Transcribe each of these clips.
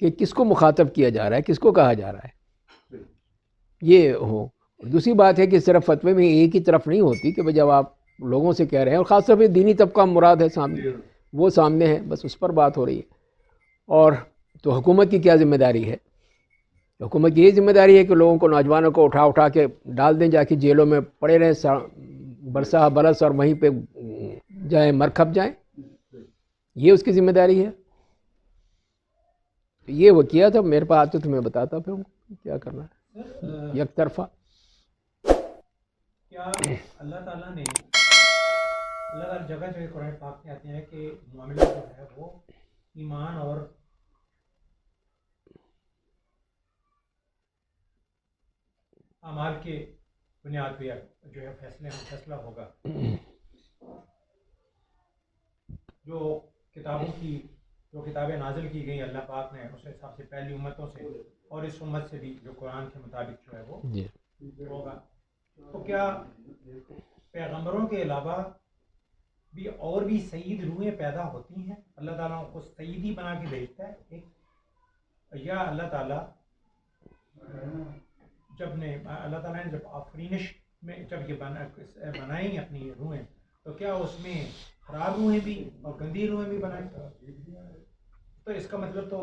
کہ کس کو مخاطب کیا جا رہا ہے، کس کو کہا جا رہا ہے، یہ ہو۔ دوسری بات ہے کہ صرف فتوے میں ایک ہی طرف نہیں ہوتی کہ جب آپ لوگوں سے کہہ رہے ہیں، اور خاص طور پہ دینی طبقہ مراد ہے سامنے، وہ سامنے ہے، بس اس پر بات ہو رہی ہے۔ اور تو حکومت کی کیا ذمہ داری ہے؟ حکومت کی یہ ذمہ داری ہے کہ لوگوں کو، نوجوانوں کو اٹھا کے ڈال دیں، جا کے جیلوں میں پڑے رہیں برسہ برس، اور وہیں پہ جائیں مر کھپ جائیں، یہ اس کی ذمہ داری ہے۔ یہ وہ کیا تھا، میرے پاس آتے تو میں بتاتا پھر کیا کرنا ہے یک طرفہ۔ کیا اللہ تعالیٰ نے، اللہ تعالیٰ جگہ جگہ قرآن پاک میں آتے ہیں کہ معاملہ جو ہے وہ ایمان اور اعمال کے بنیاد پہ جو ہے فیصلہ ہوگا، جو کتابیں نازل کی گئی اللہ پاک نے اس حساب سے پہلی امتوں سے اور اس امت سے بھی جو قرآن کے مطابق جو ہے وہ ہوگا، تو کیا پیغمبروں کے علاوہ بھی اور بھی سعید روحیں پیدا ہوتی ہیں؟ اللہ تعالیٰ کو سعیدی بنا کے بھیجتا ہے ایک، یا اللہ تعالیٰ اللہ تعالیٰ نے جب آفرینش میں جب یہ بنائیں اپنی روحیں، تو کیا اس میں خراب روحیں بھی اور گندی روحیں بھی بنائیں؟ تو اس کا مطلب تو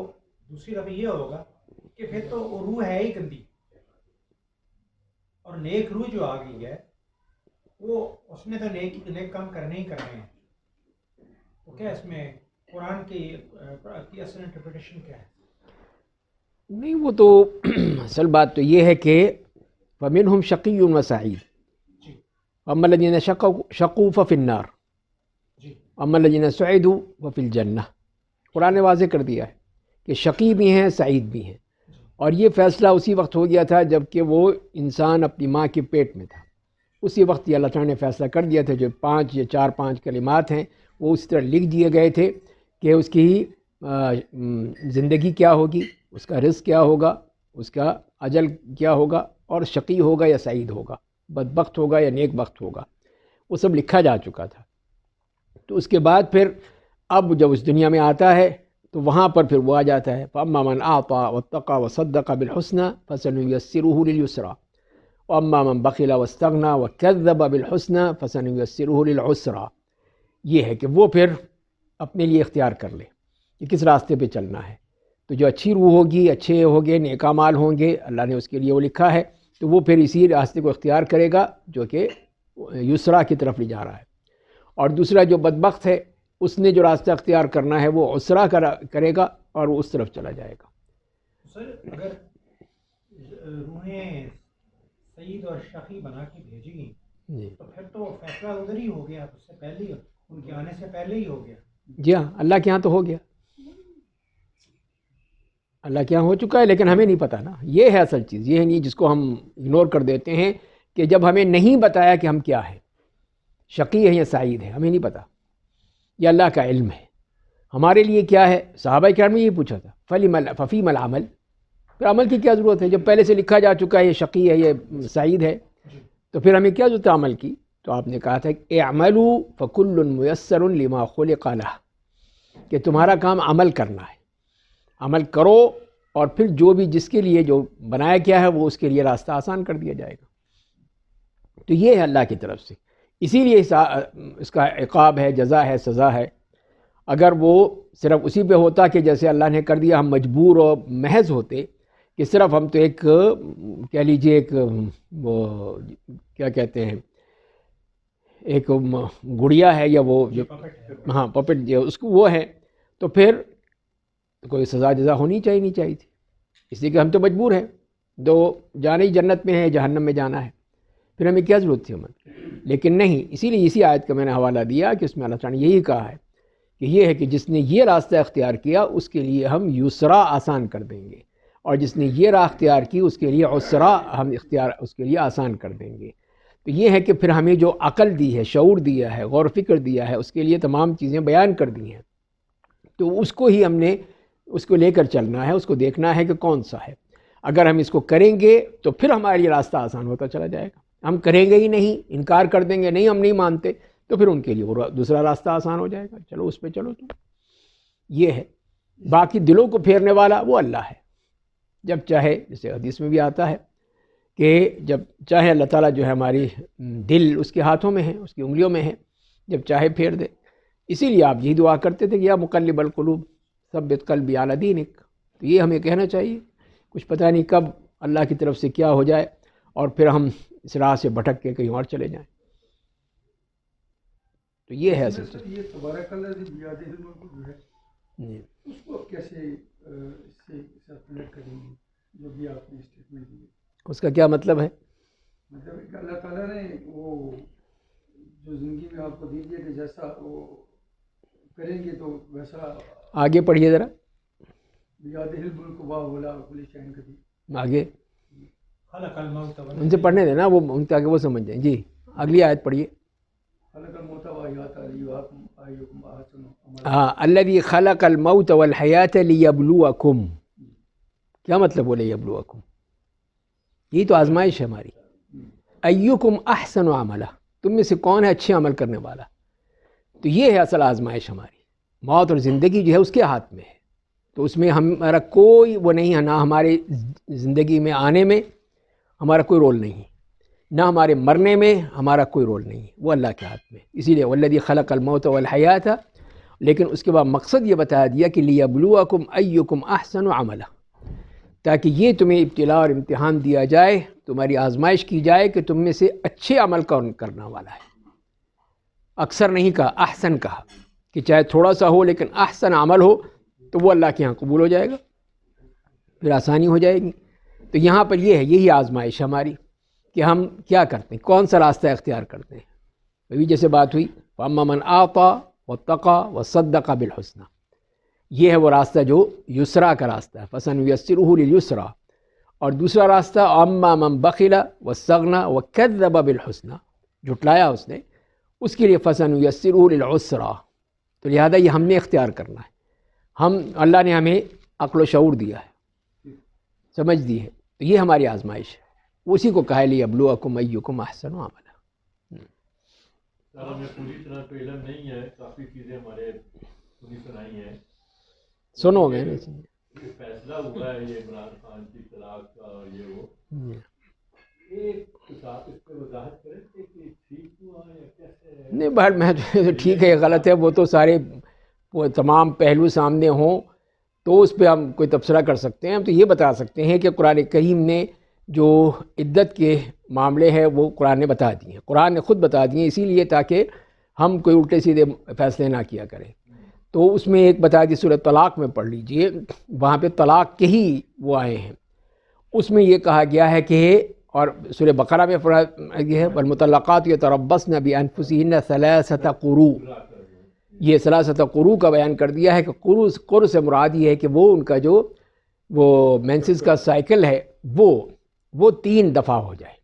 دوسری دفعہ یہ ہوگا کہ پھر تو وہ روح ہے ہی گندی، اور نیک روح جو آ گئی ہے وہ اس نے تو نیک کام کرنے ہی کرنے ہیں، تو کیا اس میں قرآن کی اصل انٹرپریٹیشن کیا ہے؟ نہیں، وہ تو اصل بات تو یہ ہے کہ فَمِنْهُمْ شَقِيٌّ وَسَعِيدٌ، وَأَمَّا الَّذِينَ شَقُوا فَفِي النَّارِ وَأَمَّا الَّذِينَ سُعِدُوا فَفِي الْجَنَّةِ۔ قرآن نے واضح کر دیا ہے کہ شقی بھی ہیں، سعید بھی ہیں، اور یہ فیصلہ اسی وقت ہو گیا تھا جب کہ وہ انسان اپنی ماں کے پیٹ میں تھا، اسی وقت یہ اللہ تعالیٰ نے فیصلہ کر دیا تھا۔ جو 5 یا 4 کلمات ہیں وہ اس طرح لکھ دیے گئے تھے کہ اس کی زندگی کیا ہوگی، اس کا رزق کیا ہوگا، اس کا اجل کیا ہوگا، اور شقی ہوگا یا سعید ہوگا، بدبخت ہوگا یا نیک بخت ہوگا، وہ سب لکھا جا چکا تھا۔ تو اس کے بعد پھر اب جب اس دنیا میں آتا ہے تو وہاں پر پھر وہ آ جاتا ہے فَأَمَّا مَنْ أَعْطَىٰ وَاتَّقَىٰ وَصَدَّقَ بِالْحُسْنَىٰ فَسَنُيَسِّرُهُ لِلْيُسْرَىٰ وَأَمَّا مَنْ بَخِلَ وَاسْتَغْنَىٰ وَكَذَّبَ بِالْحُسْنَىٰ فَسَنُيَسِّرُهُ لِلْعُسْرَىٰ۔ یہ ہے کہ وہ پھر اپنے لیے اختیار کر لے کہ کس راستے پہ چلنا ہے۔ تو جو اچھی روح ہوگی، اچھے ہوگے، نیک اعمال ہوں گے، اللہ نے اس کے لیے وہ لکھا ہے، تو وہ پھر اسی راستے کو اختیار کرے گا جو کہ یسرا کی طرف لے جا رہا ہے۔ اور دوسرا جو بدبخت ہے، اس نے جو راستہ اختیار کرنا ہے وہ عسرا کرے گا اور وہ اس طرف چلا جائے گا۔ سر اگر روحیں سعید اور شقی بنا کے بھیجی گئی تو پھر تو فیصلہ ادھر ہی ہو گیا، اس سے پہلے ہی، ان کے آنے سے پہلے ہی ہو گیا۔ جی ہاں، اللہ کے ہاں تو ہو گیا، اللہ کے یہاں ہو چکا ہے، لیکن ہمیں نہیں پتہ نا، یہ ہے اصل چیز، یہ نہیں جس کو ہم اگنور کر دیتے ہیں کہ جب ہمیں نہیں بتایا کہ ہم کیا ہے، شقی ہے یا سعید ہے، ہمیں نہیں پتہ، یہ اللہ کا علم ہے۔ ہمارے لیے کیا ہے؟ صحابہ کرام نے یہ پوچھا تھا فَفِيمَ الْعَمَلُ، پھر عمل کی کیا ضرورت ہے جب پہلے سے لکھا جا چکا ہے یہ شقی ہے یہ سعید ہے، تو پھر ہمیں کیا ضرورت ہے عمل کی؟ تو آپ نے کہا تھا اعملوا فَكُلٌّ مُيَسَّرٌ لِمَا خُلِقَ لَهُ، کہ تمہارا کام عمل کرنا ہے، عمل کرو، اور پھر جو بھی جس کے لیے جو بنایا کیا ہے وہ اس کے لیے راستہ آسان کر دیا جائے گا۔ تو یہ ہے اللہ کی طرف سے، اسی لیے اس کا عقاب ہے، جزا ہے، سزا ہے۔ اگر وہ صرف اسی پہ ہوتا کہ جیسے اللہ نے کر دیا، ہم مجبور اور محض ہوتے کہ صرف ہم تو ایک کہہ لیجئے ایک وہ کیا کہتے ہیں، ایک گڑیا ہے یا وہ جو ہاں پپٹ جو اس کو وہ ہے، تو پھر کوئی سزا جزا ہونی نہیں چاہیے تھی، اس لیے کہ ہم تو مجبور ہیں، دو جانے ہی جنت میں ہے، جہنم میں جانا ہے، پھر ہمیں کیا ضرورت تھی عمل کی؟ لیکن نہیں، اسی لیے اسی آیت کا میں نے حوالہ دیا کہ اس میں اللہ تعالیٰ نے یہی کہا ہے کہ یہ ہے کہ جس نے یہ راستہ اختیار کیا اس کے لیے ہم یسرا آسان کر دیں گے، اور جس نے یہ راہ اختیار کی اس کے لیے عسرا ہم اس کے لیے آسان کر دیں گے۔ تو یہ ہے کہ پھر ہمیں جو عقل دی ہے، شعور دیا ہے، غور و فکر دیا ہے، اس کے لیے تمام چیزیں بیان کر دی ہیں، تو اس کو ہی ہم نے اس کو لے کر چلنا ہے، اس کو دیکھنا ہے کہ کون سا ہے۔ اگر ہم اس کو کریں گے تو پھر ہمارے لیے راستہ آسان ہوتا چلا جائے گا، ہم کریں گے ہی نہیں، انکار کر دیں گے، نہیں ہم نہیں مانتے، تو پھر ان کے لیے وہ دوسرا راستہ آسان ہو جائے گا، چلو اس پہ چلو۔ تو یہ ہے باقی دلوں کو پھیرنے والا وہ اللہ ہے، جب چاہے، جیسے حدیث میں بھی آتا ہے کہ جب چاہے اللہ تعالیٰ جو ہے ہماری دل اس کے ہاتھوں میں ہے، اس کی انگلیوں میں ہے، جب چاہے پھیر دے۔ اسی لیے آپ یہی دعا کرتے تھے کہ یا مقلب القلوب ثبت قلبی علی دینک۔ تو یہ ہمیں کہنا چاہیے، کچھ پتہ نہیں کب اللہ کی طرف سے کیا ہو جائے اور پھر ہم اس راہ سے بھٹک کے کہیں اور چلے جائیں۔ تو یہ ہے اصل یہ تبارک الذی بیدہ الملک جو ہے اس کو کیسے اس سے ریلیٹ کریں گے جو بھی آپ نے اسٹیٹمنٹ دی؟ اس کا کیا مطلب ہے؟ مطلب کہ اللہ تعالیٰ نے وہ جو زندگی میں آپ کو دیجیے کہ جیسا وہ کریں گے تو ویسا۔ آگے پڑھیے ذرا، بیدہ الملک وہو علی کل شیء قدیر۔ آگے خلق الموت ان سے پڑھنے دینا، وہ ان تاکہ وہ سمجھ جائیں۔ جی اگلی آیت پڑھیے۔ خلق الموت والحیاۃ لیبلوکم ایکم احسن عملا۔ ہاں، الذی خلق الموت والحیاۃ لیبلوکم، کیا مطلب وہ لیبلوکم؟ یہی تو آزمائش ہے ہماری۔ ایکم احسن عملا، تم میں سے کون ہے اچھے عمل کرنے والا؟ تو یہ ہے اصل آزمائش ہماری۔ موت اور زندگی جو ہے اس کے ہاتھ میں ہے، تو اس میں ہمارا کوئی وہ نہیں ہے، نہ ہمارے زندگی میں آنے میں ہمارا کوئی رول نہیں ہے، نہ ہمارے مرنے میں ہمارا کوئی رول نہیں ہے، وہ اللہ کے ہاتھ میں۔ اسی لیے والذی خلق الموت والحیاۃ، لیکن اس کے بعد مقصد یہ بتا دیا کہ لیبلوکم ایکم احسن عملا، تاکہ یہ تمہیں ابتلاء اور امتحان دیا جائے، تمہاری آزمائش کی جائے کہ تم میں سے اچھے عمل کون کرنا والا ہے۔ اکثر نہیں کہا، احسن کہا، کہ چاہے تھوڑا سا ہو لیکن احسن عمل ہو تو وہ اللہ کے ہاں قبول ہو جائے گا، پھر آسانی ہو جائے گی۔ تو یہاں پر یہ ہے، یہی آزمائش ہماری کہ ہم کیا کرتے ہیں، کون سا راستہ اختیار کرتے ہیں۔ ابھی جیسے بات ہوئی فَأَمَّا مَنْ أَعْطَى وَاتَّقَى وَصَدَّقَ بِالْحُسْنَى، یہ ہے وہ راستہ جو یسرا کا راستہ ہے، فَسَنُيَسِّرُهُ لِلْيُسْرَى۔ اور دوسرا راستہ أَمَّا مَنْ بَخِلَ وَاسْتَغْنَى وَكَذَّبَ بِالْحُسْنَى، جھٹلایا اس نے، اس کے لیے فَسَنُيَسِّرُهُ لِلْعُسْرَى۔ تو لہذا یہ ہم نے اختیار کرنا ہے، اللہ نے ہمیں عقل و شعور دیا ہے، سمجھ دی ہے، تو یہ ہماری آزمائش ہے، اسی کو کہا لیبلوکم ایکم احسن عملا۔ سر ہمیں پوری طرح تو علم نہیں ہے، کافی چیزیں ہمارے سنی سنائی ہیں، سنو گے نا، یہ فیصلہ ہوا ہے یہ عمران خان کی طلاق کا اور یہ وہ، ایک کتاب اس پہ وضاحت کریں کہ ٹھیک ہوا یا کیسے؟ نہیں بہر میں تو ٹھیک ہے یا غلط ہے، وہ تو سارے وہ تمام پہلو سامنے ہوں تو اس پہ ہم کوئی تبصرہ کر سکتے ہیں۔ ہم تو یہ بتا سکتے ہیں کہ قرآن کریم نے جو عدت کے معاملے ہیں وہ قرآن نے بتا دیے ہیں، قرآن نے خود بتا دیے ہیں، اسی لیے تاکہ ہم کوئی الٹے سیدھے فیصلے نہ کیا کریں۔ تو اس میں ایک بتا دی سورہ طلاق میں پڑھ لیجئے، وہاں پہ طلاق کے ہی وہ آئے ہیں، اس میں یہ کہا گیا ہے کہ، اور سورہ بقرہ میں یہ ہے والمطلقات یتربصن بانفسہن ثلاثۃ قروء، یہ ثلاثۃ قروء کا بیان کر دیا ہے کہ قروء سے مراد یہ ہے کہ وہ ان کا جو وہ مینسز کا سائیکل ہے وہ 3 دفعہ ہو جائے۔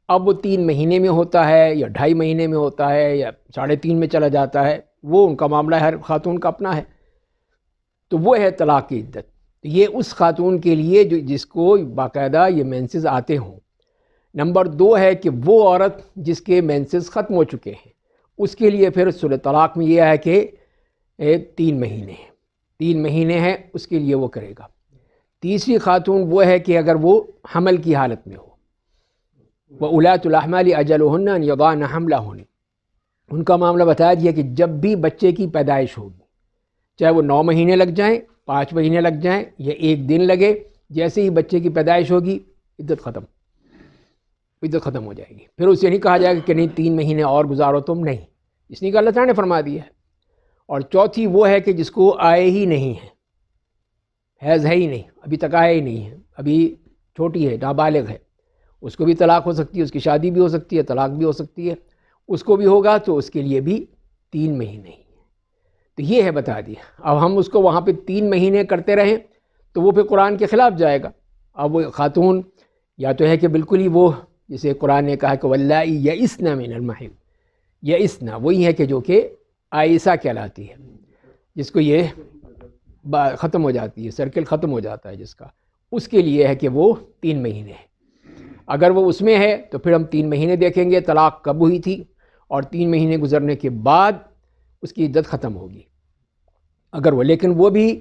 اب وہ 3 مہینے میں ہوتا ہے یا 2.5 مہینے میں ہوتا ہے یا 3.5 میں چلا جاتا ہے، وہ ان کا معاملہ ہر خاتون کا اپنا ہے، تو وہ ہے طلاق کی عدت۔ یہ اس خاتون کے لیے جس کو باقاعدہ یہ مینسز آتے ہوں۔ نمبر 2 ہے کہ وہ عورت جس کے مینسز ختم ہو چکے ہیں، اس کے لیے پھر سورہ طلاق میں یہ ہے کہ 3 مہینے ہیں، 3 مہینے ہیں، اس کے لیے وہ کرے گا۔ تیسری خاتون وہ ہے کہ اگر وہ حمل کی حالت میں ہو، وَأُولَاتُ الْأَحْمَالِ أَجَلُهُنَّ أَنْ يَضَعْنَ حَمْلَهُنَّ، ان کا معاملہ بتایا دیا کہ جب بھی بچے کی پیدائش ہوگی، چاہے وہ 9 مہینے لگ جائیں، 5 مہینے لگ جائیں یا 1 دن لگے، جیسے ہی بچے کی پیدائش ہوگی عدت ختم ہو جائے گی۔ پھر اسے نہیں کہا جائے گا کہ نہیں 3 مہینے اور گزارو تم، نہیں، اس لیے کہ اللہ تعالیٰ نے فرما دیا ہے۔ اور چوتھی وہ ہے کہ جس کو آئے ہی نہیں ہے، حیض ہے ہی نہیں، ابھی تک آیا ہی نہیں ہے، ابھی چھوٹی ہے، نابالغ ہے، اس کو بھی طلاق ہو سکتی ہے، اس کی شادی بھی ہو سکتی ہے، طلاق بھی ہو سکتی ہے، اس کو بھی ہوگا تو اس کے لیے بھی 3 مہینے ہی۔ تو یہ ہے بتا دیا۔ اب ہم اس کو وہاں پہ 3 مہینے کرتے رہیں تو وہ پھر قرآن کے خلاف جائے گا۔ اب وہ خاتون یا تو ہے کہ بالکل ہی وہ، جسے قرآن نے کہا کہ واللائی یئسن من المحیض، یئسن وہی ہے کہ جو کہ عائسہ کہلاتی ہے، جس کو یہ ختم ہو جاتی ہے، سرکل ختم ہو جاتا ہے جس کا، اس کے لیے ہے کہ وہ 3 مہینے ہے۔ اگر وہ اس میں ہے تو پھر ہم 3 مہینے دیکھیں گے طلاق کب ہوئی تھی، اور 3 مہینے گزرنے کے بعد اس کی عدت ختم ہوگی۔ اگر وہ، لیکن وہ بھی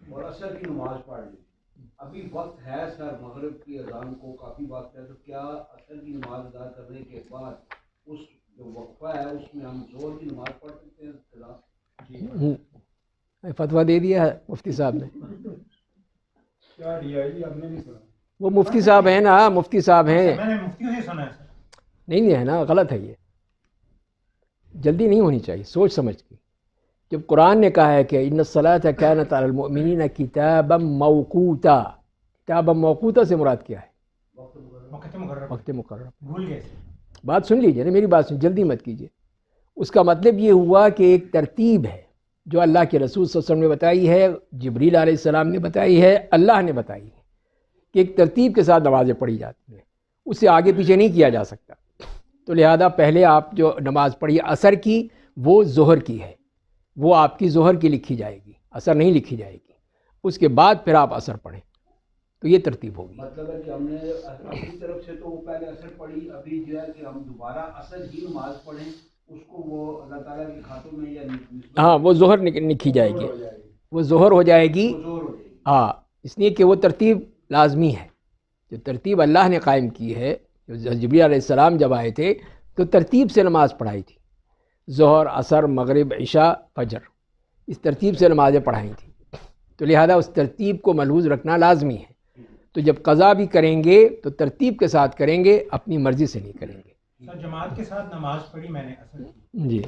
اور عصر کی نماز پڑھ لی. ابھی وقت ہے سر مغرب کی اذان کو کافی وقت ہے, تو کیا عصر کی نماز ادا کرنے کے بعد اس جو وقفہ ہے اس میں ہم ظہر کی نماز پڑھ سکتے ہیں؟ فتویٰ دے دیا ہے مفتی صاحب نے. کیا دیا جی, ہم نے نہیں سنا. وہ مفتی صاحب ہیں نا, مفتی صاحب ہیں. میں نے مفتیوں سے سنا ہے سر. نہیں ہے نا, غلط ہے یہ. جلدی نہیں ہونی چاہیے, سوچ سمجھ کے. جب قرآن نے کہا ہے کہ ان الصلاۃ کانت علی المؤمنین کتابا موقوتا, کتابا موقوتا سے مراد کیا ہے؟ وقت مقرر. وقت مقرر. بھول گئے. بات سن لیجیے نا, میری بات سن, جلدی مت کیجیے. اس کا مطلب یہ ہوا کہ ایک ترتیب ہے جو اللہ کے رسول صلی اللہ علیہ وسلم نے بتائی ہے, جبریل علیہ السلام نے بتائی ہے, اللہ نے بتائی ہے کہ ایک ترتیب کے ساتھ نمازیں پڑھی جاتی ہیں, اس سے آگے پیچھے نہیں کیا جا سکتا. تو لہذا پہلے آپ جو نماز پڑھی عصر کی, وہ ظہر کی ہے, وہ آپ کی ظہر کی لکھی جائے گی, عصر نہیں لکھی جائے گی. اس کے بعد پھر آپ عصر پڑھیں, تو یہ ترتیب ہوگی. مطلب ہے کہ ہم نے اپنی طرف سے تو وہ پہلے عصر پڑھی, ابھی جو ہے کہ ہم دوبارہ عصر کی نماز پڑھیں, اس کو وہ اللہ تعالیٰ کے کھاتوں میں یا ہاں, وہ ظہر لکھی جائے گی, وہ ظہر ہو جائے گی. ظہر ہو جائے گی. ہاں, اس لیے کہ وہ ترتیب لازمی ہے. جو ترتیب اللہ نے قائم کی ہے, جبریل علیہ السلام جب آئے تھے تو ترتیب سے نماز پڑھائی تھی, ظہر, عصر, مغرب, عشاء, فجر, اس ترتیب سے نمازیں پڑھائی تھیں. تو لہذا اس ترتیب کو ملحوظ رکھنا لازمی ہے. تو جب قضا بھی کریں گے تو ترتیب کے ساتھ کریں گے, اپنی مرضی سے نہیں کریں گے. سر جماعت کے ساتھ نماز پڑھی میں نے عصر کی. جی,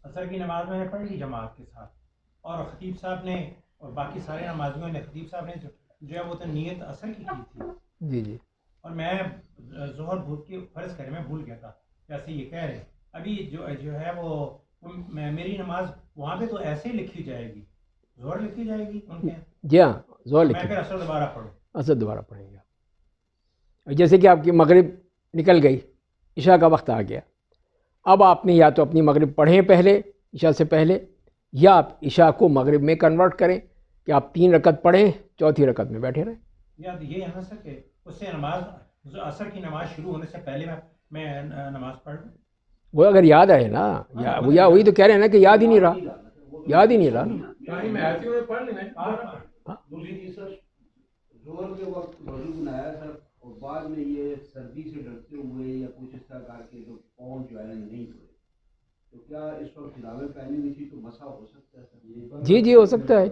عصر کی نماز میں نے پڑھ لی جماعت کے ساتھ, اور خطیب صاحب نے اور باقی سارے نمازیوں نے, خطیب صاحب نے جو ہے وہ تو نیت عصر کی تھی. جی جی. اور میں ظہر بھول کے فرض کرے میں بھول گیا تھا, جیسے یہ کہہ رہے ہیں. ابھی جو ہے وہ میری نماز وہاں پہ تو ایسے ہی لکھی جائے گی, ظہر لکھی جائے گی ان کے, جی ہاں, ظہر میں لکھی, پھر عصر دوبارہ پڑھوں. عصر دوبارہ پڑھیں گے. جیسے کہ آپ کی مغرب نکل گئی, عشاء کا وقت آ گیا, اب آپ نے یا تو اپنی مغرب پڑھیں پہلے عشاء سے پہلے, یا آپ عشاء کو مغرب میں کنورٹ کریں کہ آپ 3 رکعت پڑھیں, چوتھی رکعت میں بیٹھے رہیں. یا یہ ہے نا سر کہ اس سے نماز عصر کی نماز شروع ہونے سے پہلے میں نماز پڑھ لوں. وہ اگر یاد آئے نا, یا وہی تو کہہ رہے ہیں نا کہ یاد ہی نہیں رہا, یاد ہی نہیں رہا نا. ٹائم ایسے میں پڑھ لینا. دوسری چیز سر, ظہر کے وقت وضو بنایا سر, اور بعد میں یہ سردی سے ڈرتے ہوئے یا کچھ اس طرح کر کے تو پاؤں جو ہے نہیں دھوئے, تو کیا اس وقت جرابیں پہنی ہوئی تھی تو مسا ہو سکتا ہے سر؟ جی جی, ہو سکتا ہے.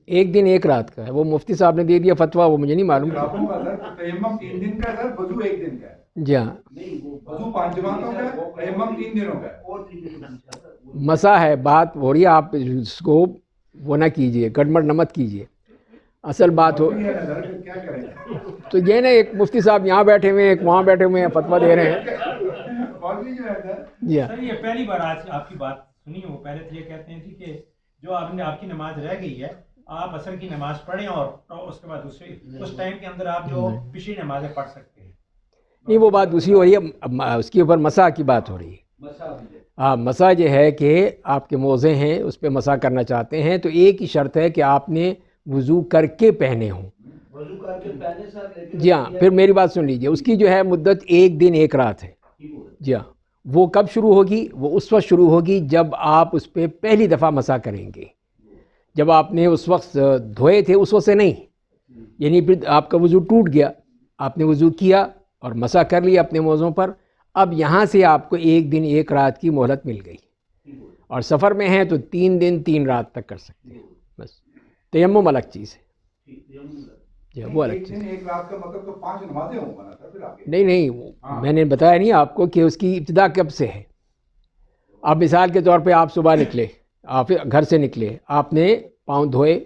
ایک دن ایک رات کا ہے, وہ مفتی صاحب نے دے دیا فتویٰ, وہ مجھے نہیں معلوم. جرابوں کا سر تیمم 3 دن کا ہے سر, وضو 1 دن کا ہے. جی ہاں, نہیں, وہ وضو 5 جماعتوں کا ہے, تیمم 3 دنوں کا ہے. اور چیزیں تو پوچھا سر, مسا ہے, بات ہو رہی ہے, آپ اس کو وہ نہ کیجئے, گڑبڑ نہ مت کیجئے. اصل بات ہو وہی ہے نا سر, کیا کریں. تو یہ نا, ایک مفتی صاحب یہاں بیٹھے ہوئے ہیں, ایک وہاں بیٹھے ہوئے ہیں, فتویٰ دے رہے ہیں. اور بھی جو ہے سر, جی ہاں, سر یہ پہلی بار آج آپ کی بات سنی ہے. وہ پہلے تو یہ کہتے ہیں جی کہ جو آپ کی نماز رہ گئی ہے, آپ عصر کی نماز پڑھیں اور اس کے بعد دوسری اس ٹائم کے اندر آپ جو پچھلی نمازیں پڑھ سکتے ہیں. نہیں, وہ بات دوسری ہو رہی ہے, اس کے اوپر مسا کی بات ہو رہی ہے. مسا بھی ہے. ہاں, مسا یہ ہے کہ آپ کے موزے ہیں, اس پہ مسا کرنا چاہتے ہیں, تو ایک ہی شرط ہے کہ آپ نے وضو کر کے پہنے ہوں. وضو کر کے پہنے سر, لیکن جی ہاں, پھر میری بات سن لیجئے, اس کی جو ہے مدت 1 دن 1 رات ہے. جی ہاں, وہ کب شروع ہوگی؟ وہ اس وقت شروع ہوگی جب آپ اس پہ پہلی دفعہ مسا کریں گے. جب آپ نے اس وقت دھوئے تھے اس وقت سے نہیں, یعنی پھر آپ کا وضو ٹوٹ گیا, آپ نے وضو کیا اور مسا کر لیا اپنے موزوں پر, اب یہاں سے آپ کو 1 دن 1 رات کی مہلت مل گئی, اور سفر میں ہیں تو 3 دن 3 رات تک کر سکتے ہیں. بس تیمم الگ چیز ہے. جی, وہ الگ ایک چیز دن 1 رات کا مطلب تو 5 نمازیں ہوں گا نا سر پھر آپ کے. نہیں, میں نے بتایا نہیں آپ کو کہ اس کی ابتدا کب سے ہے. آپ مثال کے طور پہ آپ صبح نکلے, آپ گھر سے نکلے, آپ نے پاؤں دھوئے,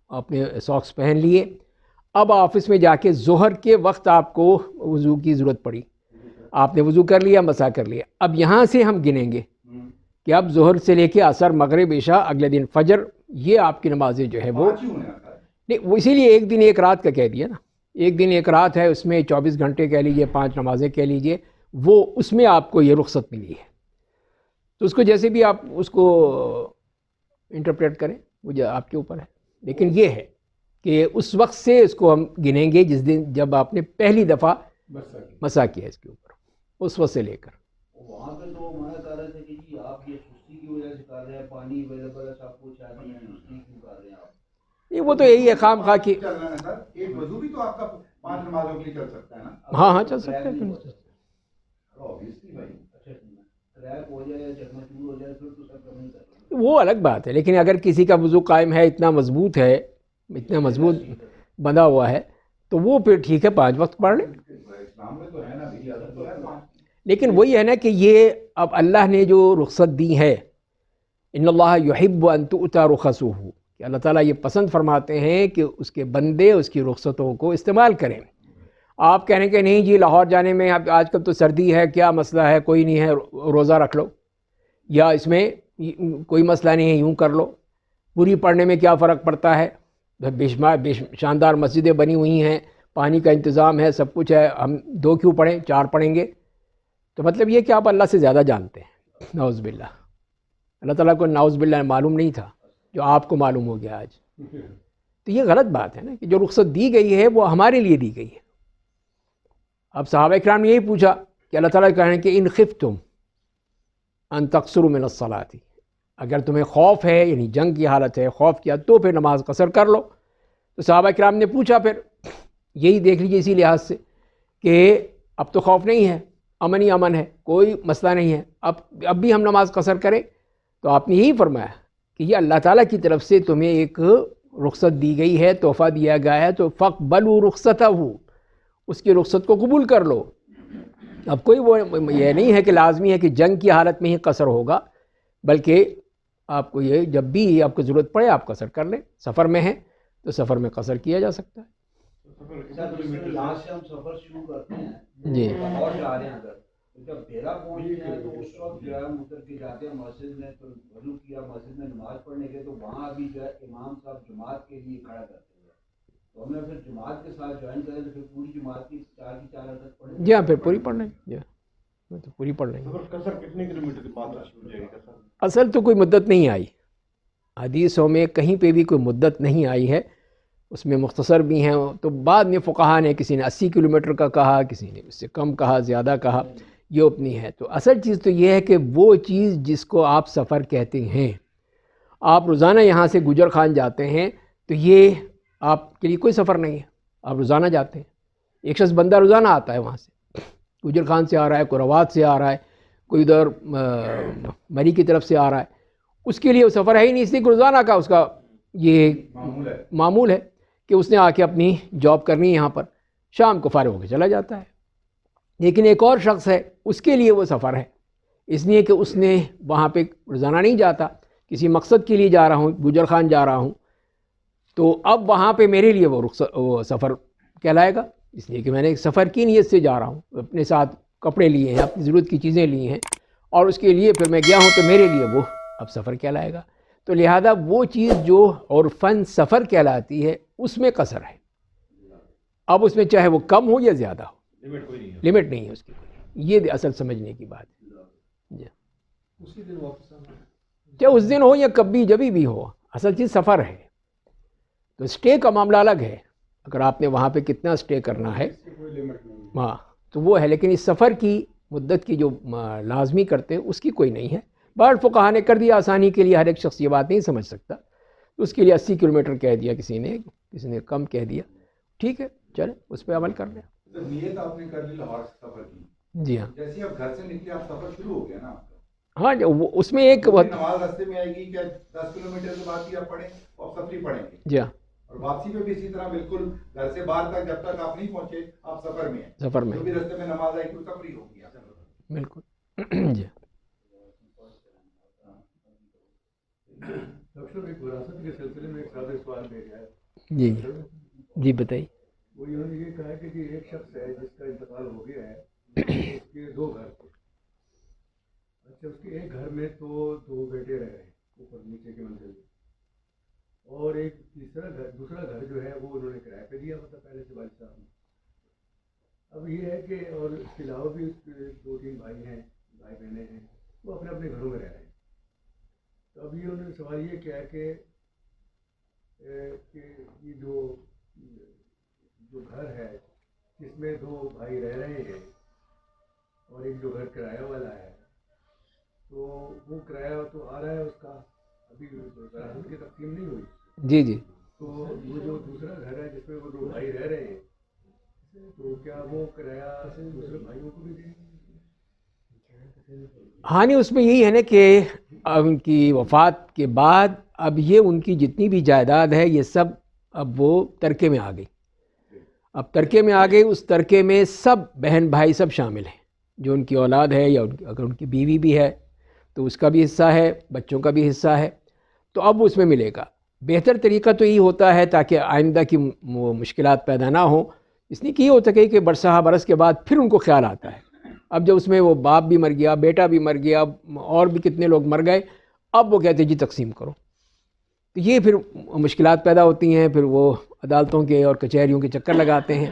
آپ نے ساکس پہن لیے, اب آفس میں جا کے ظہر کے وقت آپ کو وضو کی ضرورت پڑی, آپ نے وضو کر لیا, مسا کر لیا. اب یہاں سے ہم گنیں گے کہ اب ظہر سے لے کے عصر, مغرب, عشاء, اگلے دن فجر, یہ آپ کی نمازیں جو ہے وہ 5 ہی ہونے سر. نہیں, وہ اسی لیے 1 دن 1 رات کا کہہ دیا نا. 1 دن 1 رات ہے, اس میں 24 گھنٹے کہہ لیجئے, 5 نمازیں کہہ لیجئے, وہ اس میں آپ کو یہ رخصت ملی ہے. تو اس کو جیسے بھی آپ اس کو انٹرپریٹ کریں, وہ آپ کے اوپر ہے. لیکن یہ ہے کہ اس وقت سے اس کو ہم گنیں گے جس دن جب آپ نے پہلی دفعہ مسا کیا اس کے اوپر, اس وقت سے لے کر. وہاں پہ تو منع کر رہے تھے کہ جی آپ یہ سستی سستی کی وجہ سے کر رہے ہیں, پانی اویلیبل ہے, سب کچھ ہے, سستی کیوں کر رہے ہیں آپ؟ نہیں وہ تو یہی ہے خام خواہ کی. چل رہا ہے سر, ایک وضو بھی تو آپ کا 5 نمازوں کے لیے چل سکتا ہے نا. ہاں ہاں چل سکتا ہے, کیوں نہیں چل سکتا. Obviously بھائی. اچھا ٹریک ہو جائے یا چکنا چور ہو جائے پھر تو سب نہیں کر رہے. وہ الگ بات ہے, لیکن اگر کسی کا وضو قائم ہے, اتنا مضبوط ہے, اتنا مضبوط بندھا ہوا ہے, تو وہ پھر ٹھیک ہے 5 وقت پڑھ لیں. اسلام میں تو ہے نا, میری عادت تو ہے 5. لیکن وہی ہے نا کہ یہ اب اللہ نے جو رخصت دی ہے, ان اللہ یحب ان تؤتی رخصہ, کہ اللہ تعالیٰ یہ پسند فرماتے ہیں کہ اس کے بندے اس کی رخصتوں کو استعمال کریں. آپ کہنے کہ نہیں جی لاہور جانے میں اب آج کل تو سردی ہے, کیا مسئلہ ہے, کوئی نہیں ہے, روزہ رکھ لو, یا اس میں کوئی مسئلہ نہیں ہے, یوں کر لو, پوری پڑھنے میں کیا فرق پڑتا ہے, بے شاندار مسجدیں بنی ہوئی ہیں, پانی کا انتظام ہے, سب کچھ ہے, ہم 2 کیوں پڑھیں, 4 پڑھیں گے. تو مطلب یہ کہ آپ اللہ سے زیادہ جانتے ہیں, نعوذ باللہ. اللہ تعالیٰ کو نعوذ باللہ معلوم نہیں تھا جو آپ کو معلوم ہو گیا آج. تو یہ غلط بات ہے نا کہ جو رخصت دی گئی ہے وہ ہمارے لیے دی گئی ہے. اب صحابہ کرام نے یہی پوچھا کہ اللہ تعالیٰ کہیں کہ ان خفتم ان تقصروا من الصلاۃ, اگر تمہیں خوف ہے, یعنی جنگ کی حالت ہے, خوف کیا, تو پھر نماز قصر کر لو. تو صحابہ کرام نے پوچھا, پھر یہی دیکھ لیجیے اسی لحاظ سے کہ اب تو خوف نہیں ہے, امن ہی امن ہے, کوئی مسئلہ نہیں ہے, اب بھی ہم نماز قصر کریں. تو آپ نے یہی فرمایا کہ یہ اللہ تعالیٰ کی طرف سے تمہیں ایک رخصت دی گئی ہے, تحفہ دیا گیا ہے, تو فاقبلوا رخصتہ, اس کی رخصت کو قبول کر لو. اب کوئی وہ یہ نہیں ہے کہ لازمی ہے کہ جنگ کی حالت میں ہی قصر ہوگا, بلکہ آپ کو یہ جب بھی آپ کو ضرورت پڑے آپ قصر کر لیں. سفر میں ہیں تو سفر میں قصر کیا جا سکتا ہے. یہاں سے ہم سفر شروع کرتے ہیں جی اور جا رہے ہیں, اگر جب ڈیرا پہنچتے ہیں تو اس وقت جو ہے ہم اتر کے جاتے ہیں مسجد میں, تو وضو کیا, مسجد میں نماز پڑھنے کے, تو وہاں بھی جو ہے امام صاحب جماعت کے لیے کھڑا کرتے ہیں, تو ہمیں پھر جماعت کے ساتھ جوائن کریں تو پھر پوری جماعت کی 4 رکعت پڑھیں. جی ہاں, پھر پوری پڑھ لیں, جی تو پوری پڑھ لیں گے. قصر کتنے کلومیٹر کے بعد شروع ہو جائے گا؟ اصل تو کوئی مدت نہیں آئی حدیثوں میں, کہیں پہ بھی کوئی مدت نہیں آئی ہے, اس میں مختصر بھی ہیں. تو بعد میں فقہا نے کسی نے 80 کلومیٹر کا کہا, کسی نے اس سے کم کہا, زیادہ کہا, یہ اپنی ہے. تو اصل چیز تو یہ ہے کہ وہ چیز جس کو آپ سفر کہتے ہیں, آپ روزانہ یہاں سے گجر خان جاتے ہیں, تو یہ آپ کے لیے کوئی سفر نہیں ہے, آپ روزانہ جاتے ہیں. ایک شخص بندہ روزانہ آتا ہے وہاں سے, گجر خان سے آ رہا ہے, کوئی روات سے آ رہا ہے, کوئی ادھر مری کی طرف سے آ رہا ہے, اس کے لیے وہ سفر ہے ہی نہیں, اس لیے کہ روزانہ کا اس کا یہ معمول ہے کہ اس نے آ کے اپنی جاب کرنی ہے یہاں پر, شام کو فارغ ہو کے چلا جاتا ہے. لیکن ایک اور شخص ہے, اس کے لیے وہ سفر ہے, اس لیے کہ اس نے وہاں پہ روزانہ نہیں جاتا, کسی مقصد کے لیے جا رہا ہوں, گجر خان جا رہا ہوں, تو اب وہاں پہ میرے لیے وہ سفر کہلائے گا, اس لیے کہ میں نے ایک سفر کی نیت سے جا رہا ہوں, اپنے ساتھ کپڑے لیے ہیں, اپنی ضرورت کی چیزیں لی ہیں, اور اس کے لیے پھر میں گیا ہوں, تو میرے لیے وہ اب سفر کہلائے گا. تو لہذا وہ چیز جو عرفاً سفر کہلاتی ہے اس میں قصر ہے. اب اس میں چاہے وہ کم ہو یا زیادہ ہو, لمٹ نہیں ہے اس کی, یہ اصل سمجھنے کی بات ہے. جی اسی دن واپس آنا, چاہے اس دن ہو یا کبھی جبھی بھی ہو, اصل چیز سفر ہے. تو اسٹے کا معاملہ الگ ہے, اگر آپ نے وہاں پہ کتنا اسٹے کرنا ہے کوئی لمٹ نہیں. ہاں تو وہ ہے, لیکن اس سفر کی مدت کی جو لازمی کرتے ہیں اس کی کوئی نہیں ہے. بہر فقہا نے کر دیا آسانی کے لیے, ہر ایک شخص یہ بات نہیں سمجھ سکتا, تو اس کے لیے 80 کلومیٹر کہہ دیا کسی نے کم کہہ دیا, ٹھیک ہے چلیں اس پہ عمل کر لیں. تو نیت آپ نے کر لی لاہور سے سفر کی, جی ہاں, جیسے آپ گھر سے نکلے آپ سفر شروع ہو گیا نا آپ کا, ہاں اس میں ایک نماز راستے میں آئے گی کہ 10 کلومیٹر کے بعد بھی آپ پڑھیں اور سفری پڑھیں گے, جی ہاں, اور واپسی پہ بھی اسی طرح بالکل گھر سے باہر تک جب تک آپ نہیں پہنچے آپ سفر میں ہیں, سفر میں جو بھی راستے میں نماز آئے گی وہ سفری ہوگی. بالکل. جی ڈاکٹر صاحب ایک وراثت کے سلسلے میں ایک سادہ سوال بھیجا ہے. جی جی بتائیے. وہ انہوں نے یہ کہا کہ جی ایک شخص ہے جس کا انتقال ہو گیا ہے, اس کے 2 گھر تھے. اچھا, اس کے ایک گھر میں تو 2 بیٹے رہ رہے ہیں اوپر نیچے کی منزل میں, اور ایک دوسرا گھر جو ہے وہ انہوں نے کرایہ پہ دیا ہوتا پہلے سے والد صاحب نے. اب یہ ہے کہ اور اس کے علاوہ بھی اس کے 2-3 بھائی بہنیں ہیں, وہ اپنے اپنے گھروں میں رہ رہے ہیں. تو اب یہ انہوں نے سوال یہ کیا کہ یہ جو گھر ہے جس میں 2 بھائی رہ رہے ہیں اور ایک جو گھر کرایہ والا ہے, تو وہ کرایہ تو آ رہا ہے اس کا، ابھی وراثت کی تقسیم نہیں ہوئی، جی جی تو وہ جو دوسرا گھر ہے جس میں وہ دو بھائی رہ رہے ہیں، تو کیا وہ کرایہ دوسرے بھائیوں کو بھی دیں گے؟ ہاں نہیں، اس میں یہی ہے نا کہ اب ان کی وفات کے بعد اب یہ ان کی جتنی بھی جائیداد ہے یہ سب اب وہ ترکے میں آ گئی. اب ترکے میں آ گئی، اس ترکے میں سب بہن بھائی سب شامل ہیں، جو ان کی اولاد ہے یا اگر ان کی بیوی بھی ہے تو اس کا بھی حصہ ہے، بچوں کا بھی حصہ ہے، تو اب اس میں ملے گا. بہتر طریقہ تو یہی ہوتا ہے تاکہ آئندہ کی وہ مشکلات پیدا نہ ہوں، اس لیے کہ یہ ہو سکے کہ برسہ برس کے بعد پھر ان کو خیال آتا ہے. اب جب اس میں وہ باپ بھی مر گیا، بیٹا بھی مر گیا، اور بھی کتنے لوگ مر گئے، اب وہ کہتے ہیں جی تقسیم کرو. تو یہ پھر مشکلات پیدا ہوتی ہیں، پھر وہ عدالتوں کے اور کچہریوں کے چکر لگاتے ہیں.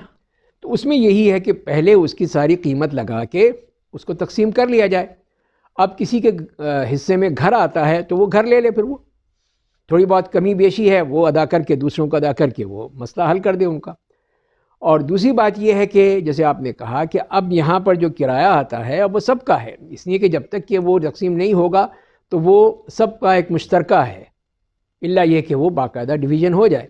تو اس میں یہی ہے کہ پہلے اس کی ساری قیمت لگا کے اس کو تقسیم کر لیا جائے. اب کسی کے حصے میں گھر آتا ہے تو وہ گھر لے لے، پھر وہ تھوڑی بہت کمی بیشی ہے وہ ادا کر کے دوسروں کو ادا کر کے وہ مسئلہ حل کر دے ان کا. اور دوسری بات یہ ہے کہ جیسے آپ نے کہا کہ اب یہاں پر جو کرایہ آتا ہے اب وہ سب کا ہے، اس لیے کہ جب تک کہ وہ تقسیم نہیں ہوگا تو وہ سب کا ایک مشترکہ ہے، الا یہ کہ وہ باقاعدہ ڈویژن ہو جائے.